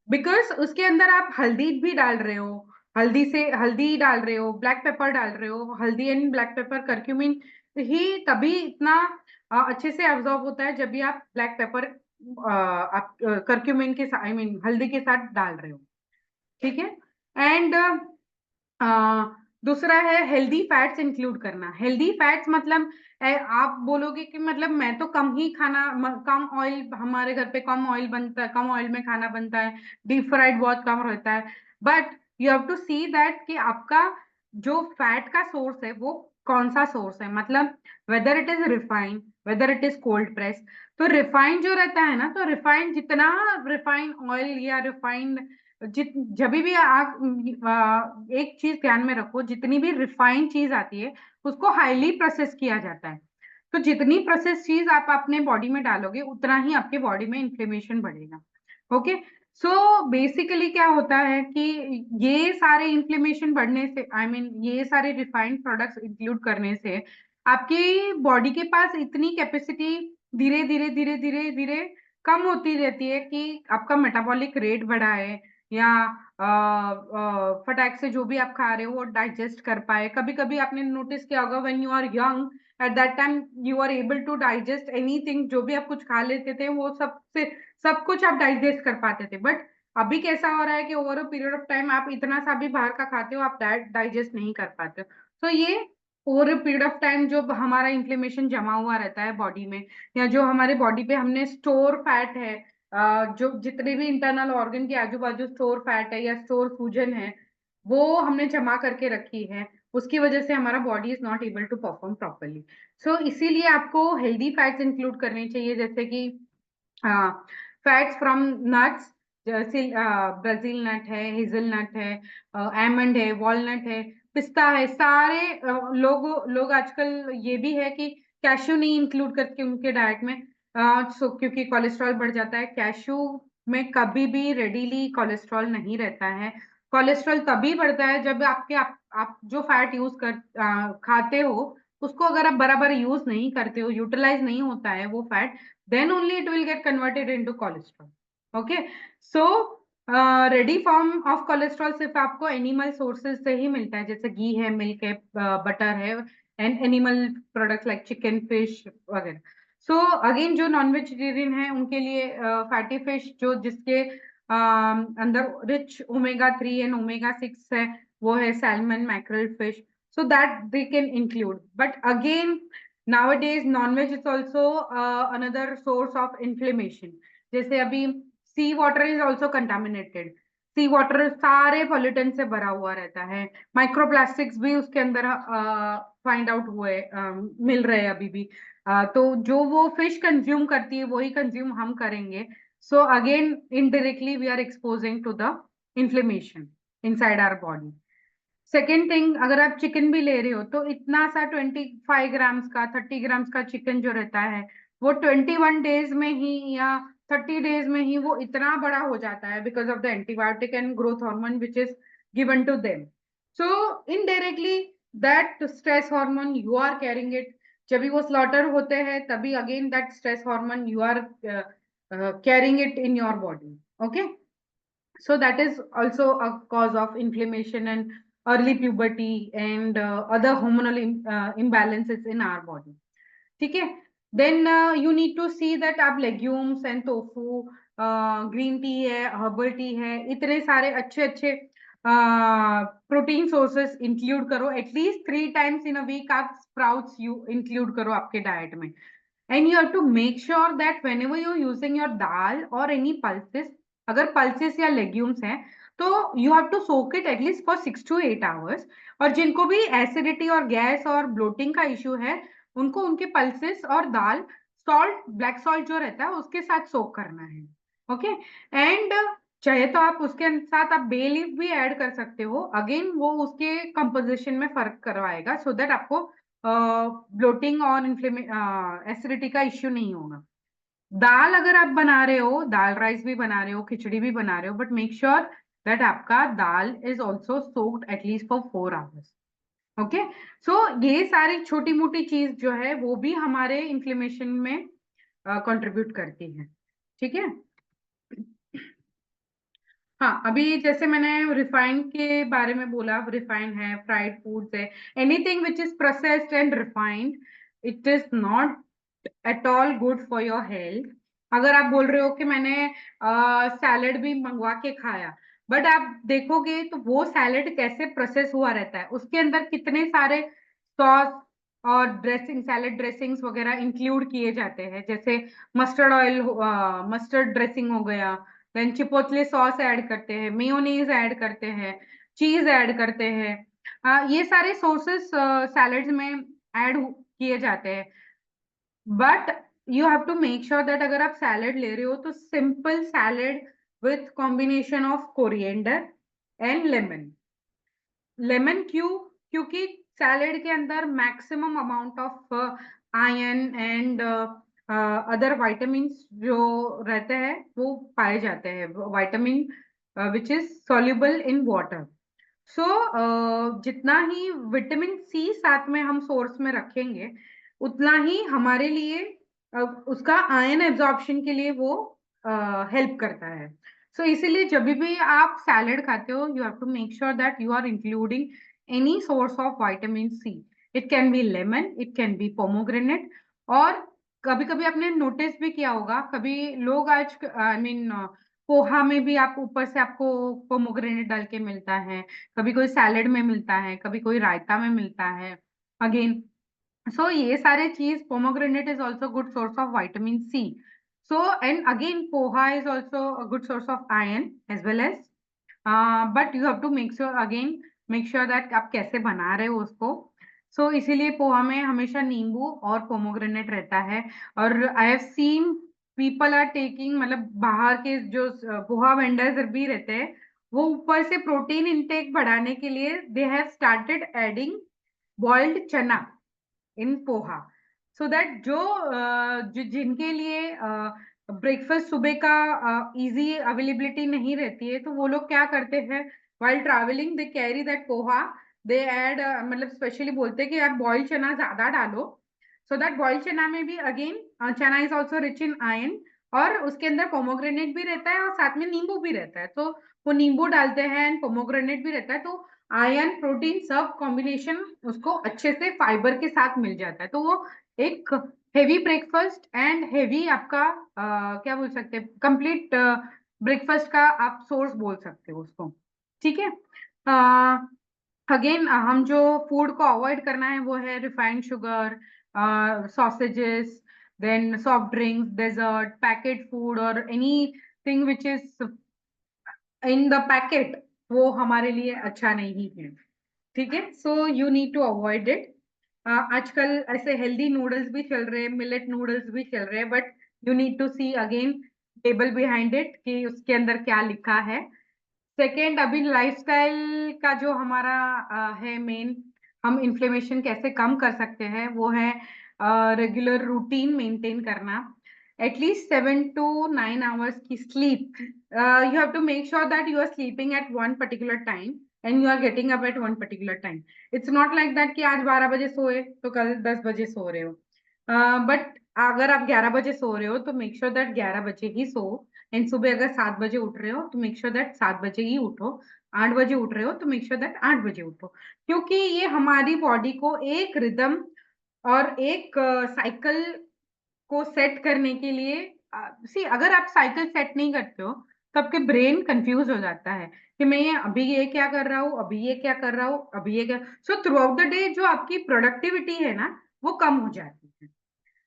बिकॉज उसके अंदर आप हल्दी भी डाल रहे हो, हल्दी डाल रहे हो, ब्लैक पेपर डाल रहे हो, हल्दी एंड ब्लैक पेपर करक्यूमिन ही तभी इतना अच्छे से एब्जॉर्ब होता है जब भी आप ब्लैक पेपर आप करक्यूमिन के साथ, आई मीन हल्दी के साथ डाल रहे हो। ठीक है। एंड दूसरा है हेल्दी फैट्स इंक्लूड करना। हेल्दी फैट्स मतलब आप बोलोगे कि मतलब मैं तो कम ही खाना, कम ऑयल, हमारे घर पे कम ऑयल बनता है, कम ऑयल में खाना बनता है, डीप फ्राइड बहुत कम रहता है। But you have to see that कि आपका जो फैट का सोर्स है वो कौन सा सोर्स है, मतलब whether it is refined, whether it is cold press. तो रिफाइंड जो रहता है ना, तो रिफाइंड जितना रिफाइंड ऑयल या रिफाइंड जब भी आप एक चीज ध्यान में रखो, जितनी भी रिफाइंड चीज आती है उसको हाईली प्रोसेस किया जाता है। तो जितनी प्रोसेस चीज आप अपने बॉडी में डालोगे उतना ही आपके बॉडी में इन्फ्लेमेशन बढ़ेगा। ओके, सो बेसिकली क्या होता है कि ये सारे इन्फ्लेमेशन बढ़ने से, आई मीन ये सारे रिफाइंड प्रोडक्ट्स इंक्लूड करने से आपकी बॉडी के पास इतनी कैपेसिटी धीरे धीरे धीरे धीरे धीरे कम होती रहती है कि आपका मेटाबॉलिक रेट बढ़ा है, या फटाक से जो भी आप खा रहे हो वो डाइजेस्ट कर पाए। कभी कभी आपने नोटिस किया होगा, when you are young, at that time you are able to digest anything, जो भी आप कुछ खा लेते थे वो सब कुछ आप डाइजेस्ट कर पाते थे। बट अभी कैसा हो रहा है कि over a period of time आप इतना सा भी बाहर का खाते हो, आप डाइजेस्ट नहीं कर पाते हो। तो ये over a period of time जो हमारा इन्फ्लेमेशन जमा हुआ रहता है बॉडी में, या जो हमारे बॉडी पे हमने स्टोर फैट है, जो जितने भी इंटरनल ऑर्गन के आजू बाजू स्टोर फैट है या स्टोर सूजन है, वो हमने जमा करके रखी है, उसकी वजह से हमारा body is not able to perform properly. So इसीलिए आपको हेल्दी फैट्स इंक्लूड करने चाहिए, जैसे कि फैट्स फ्रॉम नट्स, जैसे ब्राजील नट है, हेजलनट है, आलमंड है, वॉलनट है, पिस्ता है। सारे लोग आजकल ये भी है कि कैश्यू नहीं इंक्लूड करके उनके डाइट में, क्योंकि कोलेस्ट्रॉल बढ़ जाता है। कैश्यू में कभी भी रेडीली कोलेस्ट्रॉल नहीं रहता है। कोलेस्ट्रॉल तभी बढ़ता है जब आप जो फैट यूज खाते हो उसको अगर आप बराबर यूज नहीं करते हो, यूटिलाइज नहीं होता है वो fat, then only it will get converted into cholesterol. Okay, so ready form of cholesterol सिर्फ आपको एनिमल सोर्सेज से ही मिलता है, जैसे घी है, मिल्क है, बटर है, and animal products like chicken, fish वगैरह। सो अगेन जो नॉन वेजिटेरियन है उनके लिए फैटी फिश जो जिसके अंदर रिच ओमेगा 3 एंड ओमेगा 6 है, वो है salmon, mackerel fish, so that they can include. But again, nowadays non-veg is also another source of inflammation. जैसे अभी sea water is also contaminated, sea water सारे pollutant से भरा हुआ रहता है, माइक्रोप्लास्टिक्स भी उसके अंदर फाइंड आउट हुए मिल रहे हैं अभी भी। तो जो वो फिश कंज्यूम करती है वही कंज्यूम हम करेंगे, so again indirectly we are exposing to the inflammation inside our body. Second thing, अगर आप चिकन भी ले रहे हो तो इतना सा 25 ग्राम्स का, 30 ग्राम्स का चिकन जो रहता है वो 21 डेज में ही या 30 डेज में ही वो इतना बड़ा हो जाता है, because of the antibiotic and growth hormone which is given to them. So indirectly that stress hormone you are carrying it, जब भी वो स्लॉटर होते हैं तभी again that stress hormone you are carrying it in your body. Okay, so that is also a cause of inflammation and early puberty and other hormonal imbalances in our body. ठीक है, then you need to see that आप legumes and tofu, green tea है, herbal tea है, इतने सारे अच्छे अच्छे protein sources include करो। At least 3 times in a week आप स्प्राउट्स इंक्लूड करो आपके डाइट में। and you have to make sure that whenever you're using your dal or any pulses, अगर pulses या legumes हैं तो you have to soak it at least for 6 to 8 hours। और जिनको भी एसिडिटी और गैस और ब्लोटिंग का इश्यू है उनको उनके पल्सेस और दाल, सॉल्ट, ब्लैक सॉल्ट जो रहता है उसके साथ सोक करना है। ओके, एंड चाहे तो आप उसके साथ आप बे लीफ भी ऐड कर सकते हो, अगेन वो उसके कंपोजिशन में फर्क करवाएगा, सो दैट आपको ब्लोटिंग और एसिडिटी का इश्यू नहीं होगा। दाल अगर आप बना रहे हो, दाल राइस भी बना रहे हो, खिचड़ी भी बना रहे हो, बट मेक श्योर दैट आपका dal is also soaked at least for 4 hours। Okay, so ये सारी छोटी मोटी चीज जो है वो भी हमारे इन्फ्लेमेशन में कंट्रीब्यूट करती है। ठीक है, हाँ, अभी जैसे मैंने रिफाइंड के बारे में बोला, रिफाइंड है, फ्राइड फूड्स है, anything which is processed and refined, it is not at all good for your health. अगर आप बोल रहे हो कि मैंने सैलेड भी मंगवा के खाया, बट आप देखोगे तो वो सैलेड कैसे प्रोसेस हुआ रहता है, उसके अंदर कितने सारे सॉस और ड्रेसिंग, सैलेड ड्रेसिंग्स वगैरह इंक्लूड किए जाते हैं, जैसे मस्टर्ड ऑयल, मस्टर्ड ड्रेसिंग हो गया, देन चिपोटले सॉस ऐड करते हैं, मेयोनीज ऐड करते हैं, चीज ऐड करते हैं। ये सारे सोर्सेस सैलेड्स में ऐड किए जाते हैं। But you have to make sure that अगर आप सैलेड ले रहे हो तो simple salad with combination of coriander and lemon. Lemon क्यों? क्योंकि सैलेड के अंदर maximum amount of iron and other vitamins जो रहते हैं वो पाए जाते हैं, vitamin which is soluble in water. So जितना ही विटामिन सी साथ में हम सोर्स में रखेंगे, उतना ही हमारे लिए उसका आयन एब्जॉर्प्शन के लिए वो हेल्प करता है। सो इसीलिए जब भी आप सैलेड खाते हो, you have to make sure that you are including any source of vitamin C. It can be lemon, it can be pomegranate. और कभी कभी आपने नोटिस भी किया होगा, कभी लोग आज आई मीन पोहा में भी आप ऊपर से आपको पोमोग्रेनेट डाल के मिलता है, कभी कोई सैलेड में मिलता है, कभी कोई रायता में मिलता है। अगेन, so ये सारे चीज, pomegranate is also good source of vitamin C. So and again poha is also a good source of iron as well as, but you have to make sure again, make sure that आप कैसे बना रहे हो उसको। so इसीलिए पोहा में हमेशा नींबू और पोमोग्रेनेट रहता है। और I have seen people are taking, मतलब बाहर के जो पोहा वेंडर्स भी रहते हैं, वो ऊपर से प्रोटीन इंटेक बढ़ाने के लिए they have started adding boiled चना इन पोहा, सो दैट जो जिनके लिए ब्रेकफास्ट सुबह का इजी अवेलेबिलिटी नहीं रहती है, तो वो लोग क्या करते हैं, while travelling they carry that poha, they add, मतलब स्पेशली बोलते हैं कि यार बॉइल्ड चना ज्यादा डालो, सो दैट बॉइल्ड चना में भी अगेन चना is also rich in iron, और उसके अंदर पोमोग्रेनेट भी रहता है और साथ में नींबू भी रहता है, तो वो नींबू डालते हैं एंड पोमोग्रेनेट भी रहता है, तो आयरन प्रोटीन सब कॉम्बिनेशन उसको अच्छे से फाइबर के साथ मिल जाता है, तो वो एक हेवी ब्रेकफास्ट एंड हेवी आपका क्या बोल सकते हैं, कंप्लीट ब्रेकफास्ट का आप सोर्स बोल सकते हो उसको। ठीक है। अगेन हम जो फूड को अवॉइड करना है वो है refined sugar, sausages, then soft drinks, dessert, packet food और anything which is in the packet, वो हमारे लिए अच्छा नहीं है। ठीक है, so you need to avoid it. आजकल ऐसे हेल्दी नूडल्स भी चल रहे हैं, मिलेट नूडल्स भी चल रहे हैं, but you need to see again table behind it कि उसके अंदर क्या लिखा है। सेकेंड, अभी लाइफस्टाइल का जो हमारा है मेन, हम इन्फ्लेमेशन कैसे कम कर सकते हैं, वो है रेगुलर रूटीन मेंटेन करना, एटलीस्ट 7 to 9 hours की sleep. You have to make sure that you are sleeping at one particular time and you are getting up at one particular time. It's not like that कि आज 12 बजे सोए तो कल 10 बजे सो रहे हो, बट अगर आप 11 बजे सो रहे हो तो मेक श्योर दैट 11 बजे ही सो, एंड सुबह अगर 7 बजे उठ रहे हो तो मेक श्योर दैट 7 बजे ही उठो। 8 बजे उठ रहे हो तो मेक श्योर दैट 8 बजे उठो, क्योंकि ये हमारी बॉडी को एक रिदम और एक साइकिल को सेट करने के लिए, सी अगर आप साइकिल सेट नहीं करते हो तो आपके ब्रेन कंफ्यूज हो जाता है कि मैं ये अभी ये क्या कर रहा हूँ, अभी ये क्या कर रहा हूँ, अभी ये क्या। So through out the day जो आपकी प्रोडक्टिविटी है ना, वो कम हो जाती है।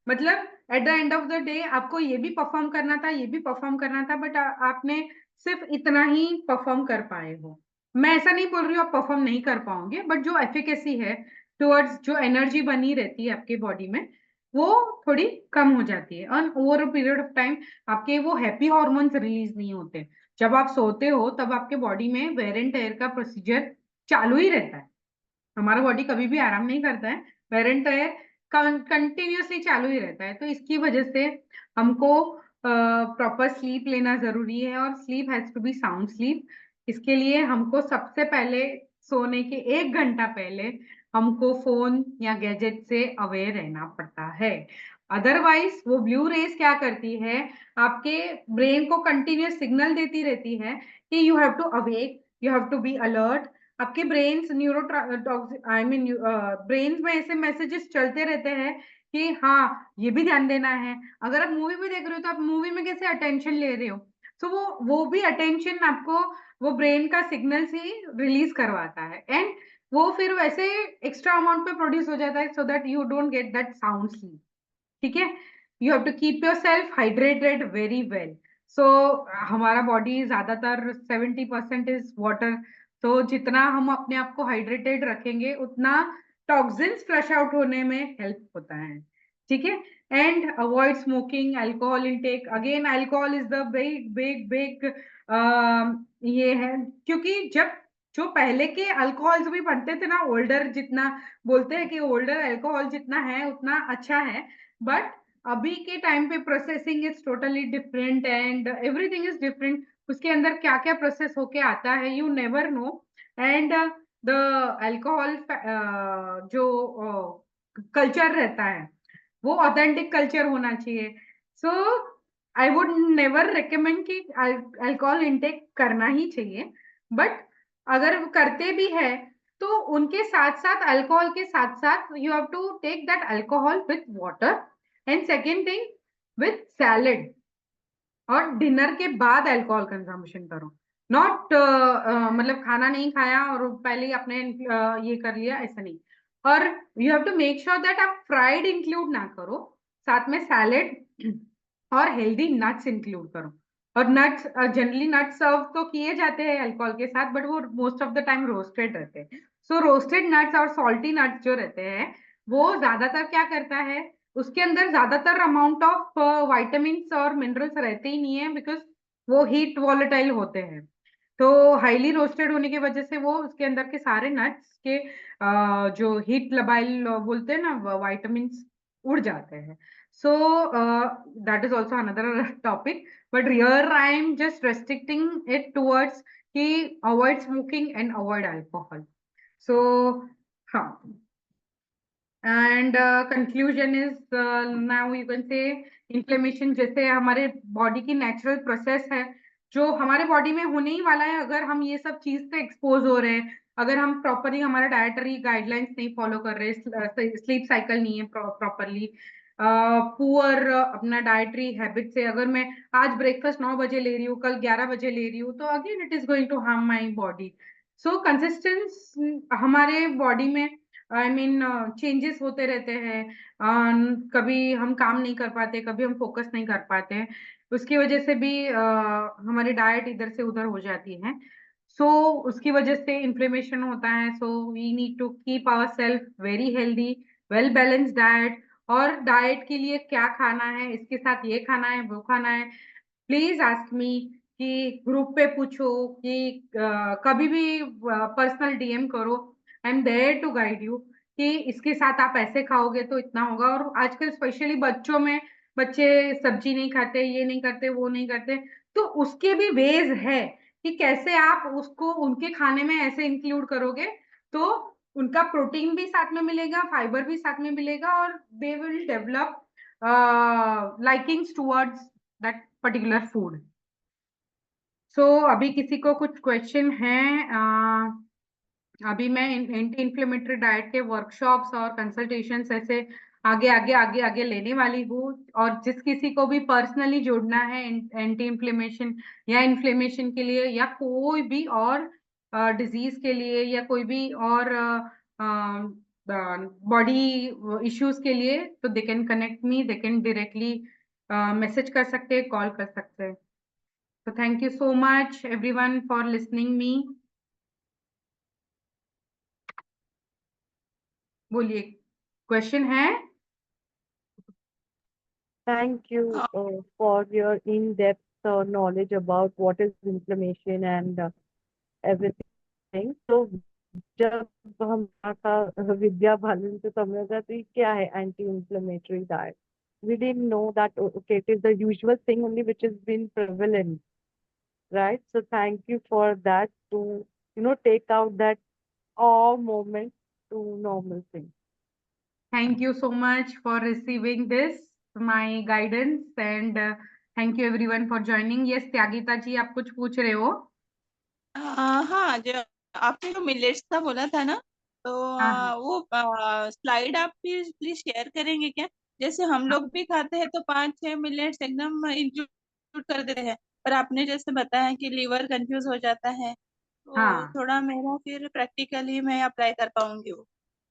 मतलब at the end of the day आपको ये भी परफॉर्म करना था, ये भी परफॉर्म करना था, बट आपने सिर्फ इतना ही परफॉर्म कर पाए हो। मैं ऐसा नहीं बोल रही हूँ आप परफॉर्म नहीं कर पाओगे, बट जो एफिकेसी है टुवर्ड्स, जो एनर्जी बनी रहती है आपकी बॉडी में, वो थोड़ी कम हो जाती है। और over a period of time आपके वो हैप्पी हॉर्मोन्स रिलीज नहीं होते। जब आप सोते हो तब आपके बॉडी में वेर एंड टेयर का प्रोसीजर चालू ही रहता है। हमारा बॉडी कभी भी आराम नहीं करता है, वेर एंड टेयर कंटिन्यूअसली चालू ही रहता है। तो इसकी वजह से हमको प्रॉपर स्लीप लेना जरूरी है, और sleep has to be sound sleep. इसके लिए हमको सबसे पहले सोने के 1 घंटा पहले हमको फोन या गैजेट से अवेयर रहना पड़ता है। अदरवाइज वो ब्लू रेस क्या करती है, आपके ब्रेन को कंटिन्यूस सिग्नल देती रहती है कि you have to awake, you have to be alert. आपके ब्रेन्स आई मीन ब्रेन्स में ऐसे मैसेजेस चलते रहते हैं कि हाँ ये भी ध्यान देना है। अगर आप मूवी भी देख रहे हो तो आप मूवी में कैसे अटेंशन ले रहे हो, तो वो भी अटेंशन आपको वो ब्रेन का सिग्नल से रिलीज करवाता है, एंड वो फिर वैसे एक्स्ट्रा अमाउंट पे प्रोड्यूस हो जाता है, so that you don't get that sound sleep. ठीक है, you have to keep yourself hydrated very well. So हमारा बॉडी ज्यादातर 70% इज वाटर, तो जितना हम अपने आप को हाइड्रेटेड रखेंगे उतना टॉक्सिन्स फ्लश आउट होने में हेल्प होता है। ठीक है, and avoid smoking, alcohol intake. Again alcohol is the big big big ये है, क्योंकि जब जो पहले के अल्कोहल्स भी बनते थे ना, ओल्डर जितना बोलते हैं कि ओल्डर अल्कोहल जितना है उतना अच्छा है, बट अभी के टाइम पे processing is totally different and everything is different. उसके अंदर क्या क्या प्रोसेस होके आता है you never know. And the alcohol जो कल्चर रहता है वो ऑथेंटिक कल्चर होना चाहिए। सो आई वुड नेवर रिकमेंड कि अल्कोहल इनटेक करना ही चाहिए, बट अगर वो करते भी है तो उनके साथ साथ अल्कोहल के साथ साथ you have to take that alcohol with water and second thing with salad, और डिनर के बाद अल्कोहल कंजम्पशन करो। नॉट मतलब खाना नहीं खाया और पहले ही आपने ये कर लिया, ऐसा नहीं। और you have to make sure that आप फ्राइड इंक्लूड ना करो, साथ में सैलेड और हेल्दी नट्स इंक्लूड करो। और नट्स जनरली नट्स सर्व तो किए जाते हैं अल्कोहल के साथ, बट वो most of the time roasted रहते हैं। सो रोस्टेड नट्स और सॉल्टी नट्स जो रहते हैं वो ज्यादातर क्या करता है, उसके अंदर ज्यादातर अमाउंट ऑफ वाइटामिन और मिनरल्स रहते ही नहीं है, बिकॉज वो हीट वॉलेटाइल होते हैं। तो हाईली रोस्टेड होने की वजह से वो उसके अंदर के सारे नट्स के जो हीट लबाइल बोलते हैं ना वाइटामिन उड़ जाते हैं। So that is also another topic, but here I am just restricting it towards कि avoid smoking and avoid alcohol. So हाँ, and conclusion is now you can say inflammation जैसे हमारे बॉडी की नेचुरल प्रोसेस है जो हमारे body में होने ही वाला है, अगर हम ये सब चीज से एक्सपोज हो रहे हैं, अगर हम प्रॉपरली हमारा डाइटरी गाइडलाइंस नहीं फॉलो कर रहे, स्लीप साइकिल नहीं है प्रॉपरली, पुअर अपना डाइटरी हैबिट से अगर मैं आज ब्रेकफास्ट 9 बजे ले रही हूँ, कल 11 बजे ले रही हूँ, तो again it is going to harm my body. So consistence हमारे बॉडी में आई मीन चेंजेस होते रहते हैं। कभी हम काम नहीं कर पाते, कभी हम फोकस नहीं कर पाते, उसकी वजह से भी हमारी डाइट इधर से उधर हो जाती है। सो उसकी वजह से इन्फ्लेमेशन होता है। So we need to keep our self very healthy, well balanced diet. और डाइट के लिए क्या खाना है, इसके साथ ये खाना है वो खाना है, प्लीज आस्क मी, कि ग्रुप पे पूछो, कि कभी भी पर्सनल डीएम करो, I am there to guide you कि इसके साथ आप ऐसे खाओगे तो इतना होगा। और आजकल स्पेशली बच्चों में, बच्चे सब्जी नहीं खाते, ये नहीं करते, वो नहीं करते, तो उसके भी वेज है कि कैसे आप उसको उनके खाने में ऐसे इंक्लूड करोगे तो उनका प्रोटीन भी साथ में मिलेगा, फाइबर भी साथ में मिलेगा, और they will develop likings towards that particular food. सो अभी किसी को कुछ क्वेश्चन है? अभी मैं एंटी इन्फ्लेमेटरी डाइट के वर्कशॉप्स और कंसल्टेशंस ऐसे आगे आगे आगे आगे लेने वाली हूँ। और जिस किसी को भी पर्सनली जुड़ना है एंटी इन्फ्लेमेशन या इन्फ्लेमेशन के लिए या कोई भी और डिजीज के लिए या कोई भी और बॉडी इश्यूज के लिए, तो they can connect me, they can directly message कर सकते हैं, कॉल कर सकते हैं। तो thank you so much everyone for listening me. बोलिए, क्वेश्चन है? Thank you for your in-depth knowledge about what is inflammation and everything. So जब हमारा था विद्या बालन तो हमें लगा कि क्या है anti-inflammatory diet. We didn't know that okay, it is the usual thing only which has been prevalent, right? So thank you for that to take out that awe moment to normal thing. Thank you so much for receiving this, my guidance, and thank you everyone for joining. Yes, त्यागिता जी, आप कुछ पूछ रहे हो? हाँ, जो आपने जो millets का बोला था ना, तो हाँ हाँ वो स्लाइड आप प्लीज शेयर करेंगे क्या? जैसे हम हाँ लोग भी खाते हैं तो 5-6 मिलेट्स एकदम इंक्लूड कर देते हैं, पर आपने जैसे बताया कि लीवर कंफ्यूज हो जाता है, तो हाँ। थोड़ा मेरा फिर प्रैक्टिकली मैं अप्लाई कर पाऊंगी वो।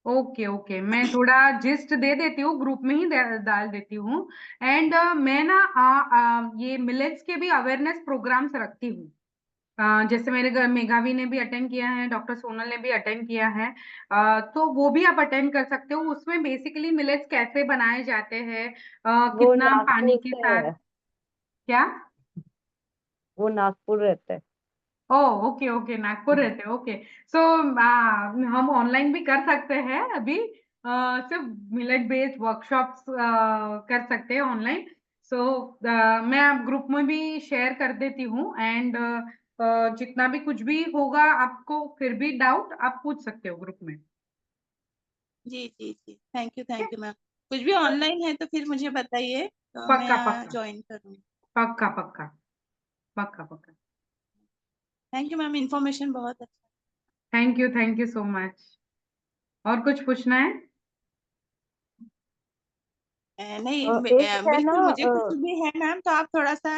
ओके ओके, मैं थोड़ा जिस्ट दे देती हूँ, ग्रुप में ही डाल देती हूँ। एंड मैं ना ये मिलेट्स के भी अवेयरनेस प्रोग्राम्स रखती हूँ। जैसे मेरे घर मेघावी ने भी अटेंड किया है, डॉक्टर सोनल ने भी अटेंड किया है, तो वो भी आप अटेंड कर सकते हो। उसमें बेसिकली मिलेट्स कैसे बनाए जाते हैं, वो कितना पानी नागपुर के से साथ, है, क्या? वो नागपुर रहता है। ओ ओके ओके, नागपुर रहते हो, ओके। सो हम ऑनलाइन भी कर सकते हैं अभी, सिर्फ मिलेट बेस्ड वर्कशॉप्स कर सकते हैं ऑनलाइन। सो मैं आप ग्रुप में भी शेयर कर देती हूँ, एंड जितना भी कुछ भी होगा आपको फिर भी डाउट आप पूछ सकते हो ग्रुप में। जी जी जी, ठीक थैंक है? You ma'am. कुछ भी ऑनलाइन है तो फिर मुझे बताइए, तो पक्का मैं पक्का ज्वाइन करूँगी। पक्का पक्का पक्का पक्का। थैंक यू मैम, इंफॉर्मेशन बहुत अच्छा। Thank you so much. और कुछ पूछना है? नहीं, एक है ना बिल्कुल मुझे कुछ भी है मैम तो आप थोड़ा सा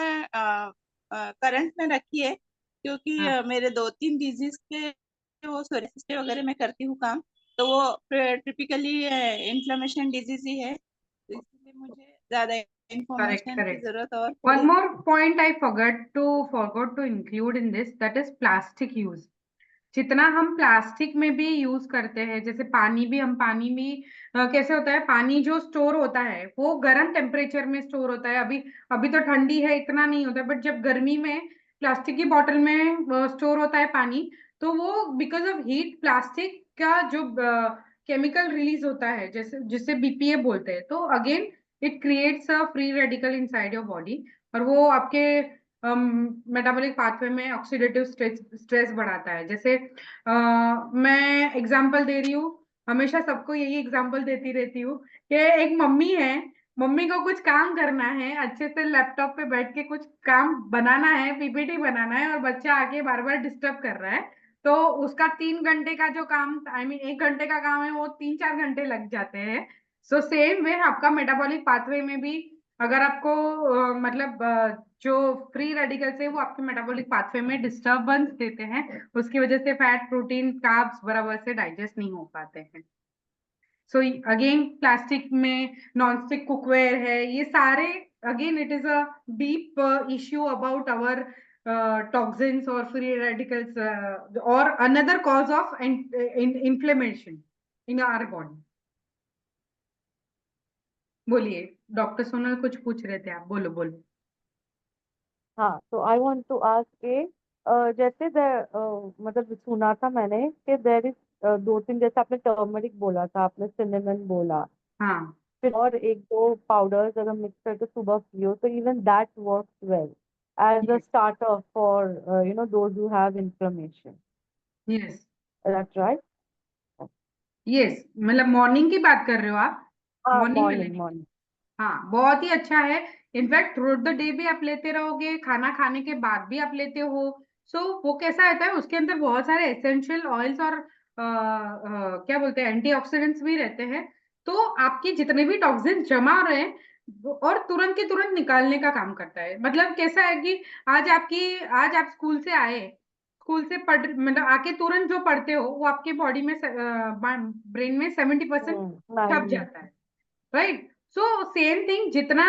करंट में रखिए, क्योंकि हाँ, मेरे 2-3 डिजीज के वो सोरियासिस पे वगैरह मैं करती हूँ काम, तो वो टिपिकली इन्फ्लेमेशन डिजीज ही है, तो इसलिए मुझे ज्यादा करेक्ट इंफॉर्मेशन की करेक्ट। जरूरत और One थोड़ी। more point I forgot to include in this, that is plastic use. जितना हम प्लास्टिक में भी यूज करते हैं, जैसे पानी भी, हम पानी भी कैसे होता है, पानी जो स्टोर होता है वो गर्म टेम्परेचर में स्टोर होता है। अभी अभी तो ठंडी है, इतना नहीं होता, बट जब गर्मी में प्लास्टिक की बोतल में स्टोर होता है पानी, तो वो बिकॉज ऑफ हीट प्लास्टिक का जो केमिकल रिलीज होता है, जैसे जिसे बीपीए बोलते हैं, तो again it creates a free radical inside your body, और वो आपके मेटाबॉलिक पाथवे में ऑक्सीडेटिव स्ट्रेस बढ़ाता है। जैसे मैं एग्जांपल दे रही हूँ, हमेशा सबको यही एग्जांपल देती रहती हूँ कि एक मम्मी है, मम्मी को कुछ काम करना है, अच्छे से लैपटॉप पे बैठ के कुछ काम बनाना है, पीपीटी बनाना है, और बच्चा आके बार बार डिस्टर्ब कर रहा है, तो उसका 3 घंटे का जो काम, आई मीन 1 घंटे का काम है, वो 3-4 घंटे लग जाते हैं। सो सेम वे आपका मेटाबॉलिक पाथवे में भी, अगर आपको मतलब जो फ्री रेडिकल्स है वो आपके मेटाबॉलिक पाथवे में डिस्टरबेंस देते हैं, उसकी वजह से फैट, प्रोटीन, कार्ब्स बराबर से डाइजेस्ट नहीं हो पाते हैं। सो अगेन प्लास्टिक में नॉन स्टिक कुकवेयर है, ये सारे again it is a deep issue about our toxins और फ्री रेडिकल्स, और another cause of inflammation in our body. बोलिए, डॉक्टर सोनल कुछ पूछ रहे थे आप, बोलो बोलो। हाँ, तो आई वांट टू आस्क के जैसे मतलब सुना था मैंने कि देर इज दो तीन, जैसे आपने टर्मरिक बोला था, आपने सिनेमन बोला, हाँ, फिर और एक दो पाउडर्स अगर मिक्स करके सुबह पियो तो even that works well as a yes starter for those who have inflammation, yes that's right? Yes, मतलब मॉर्निंग की बात कर रहे हो आप? हाँ, मॉर्निंग में मॉर्निंग लेने की? मॉर्निंग। हाँ, बहुत ही अच्छा है। इनफैक्ट थ्रू द डे भी आप लेते रहोगे, खाना खाने के बाद भी आप लेते हो, सो वो कैसा रहता है, उसके अंदर बहुत सारे एसेंशियल ऑयल्स और क्या बोलते हैं, एंटीऑक्सीडेंट्स भी रहते हैं, तो आपके जितने भी टॉक्सिन्स जमा हो रहे हैं और तुरंत के तुरंत निकालने का काम करता है। मतलब कैसा है कि आज आप स्कूल से आए, स्कूल से पढ़, मतलब आके तुरंत जो पढ़ते हो वो आपके बॉडी में, ब्रेन में 70% छप नाइन। जाता है, राइट? सो सेम थिंग, जितना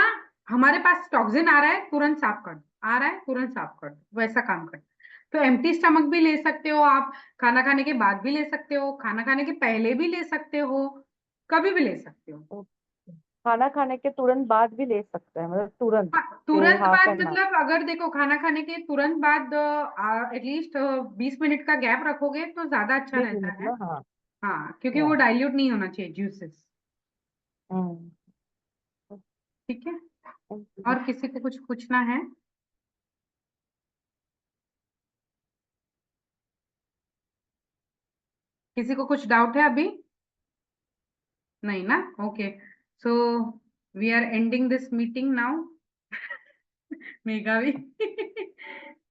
हमारे पास टॉक्सिन आ रहा है तुरंत साफ कर दो, आ रहा है तुरंत साफ कर दो, वैसा काम कर। तो एम्प्टी स्टमक भी ले सकते हो आप, खाना खाने के बाद भी ले सकते हो, खाना खाने के पहले भी ले सकते हो, कभी भी ले सकते हो। खाना खाने के तुरंत बाद भी ले सकते हैं, मतलब तुरंत हाँ, से तुरंत हाफ बाद एन आवर? मतलब अगर देखो खाना खाने के तुरंत बाद एटलीस्ट 20 मिनट का गैप रखोगे तो ज्यादा अच्छा 20 मिनट रहता है। ना, हाँ। हाँ, क्योंकि वो या डाइल्यूट नहीं होना चाहिए जूसेस। हम्म। ठीक है, और किसी को कुछ पूछना है? किसी को कुछ डाउट है अभी? नहीं ना, okay. So we are ending this meeting now. Megha भी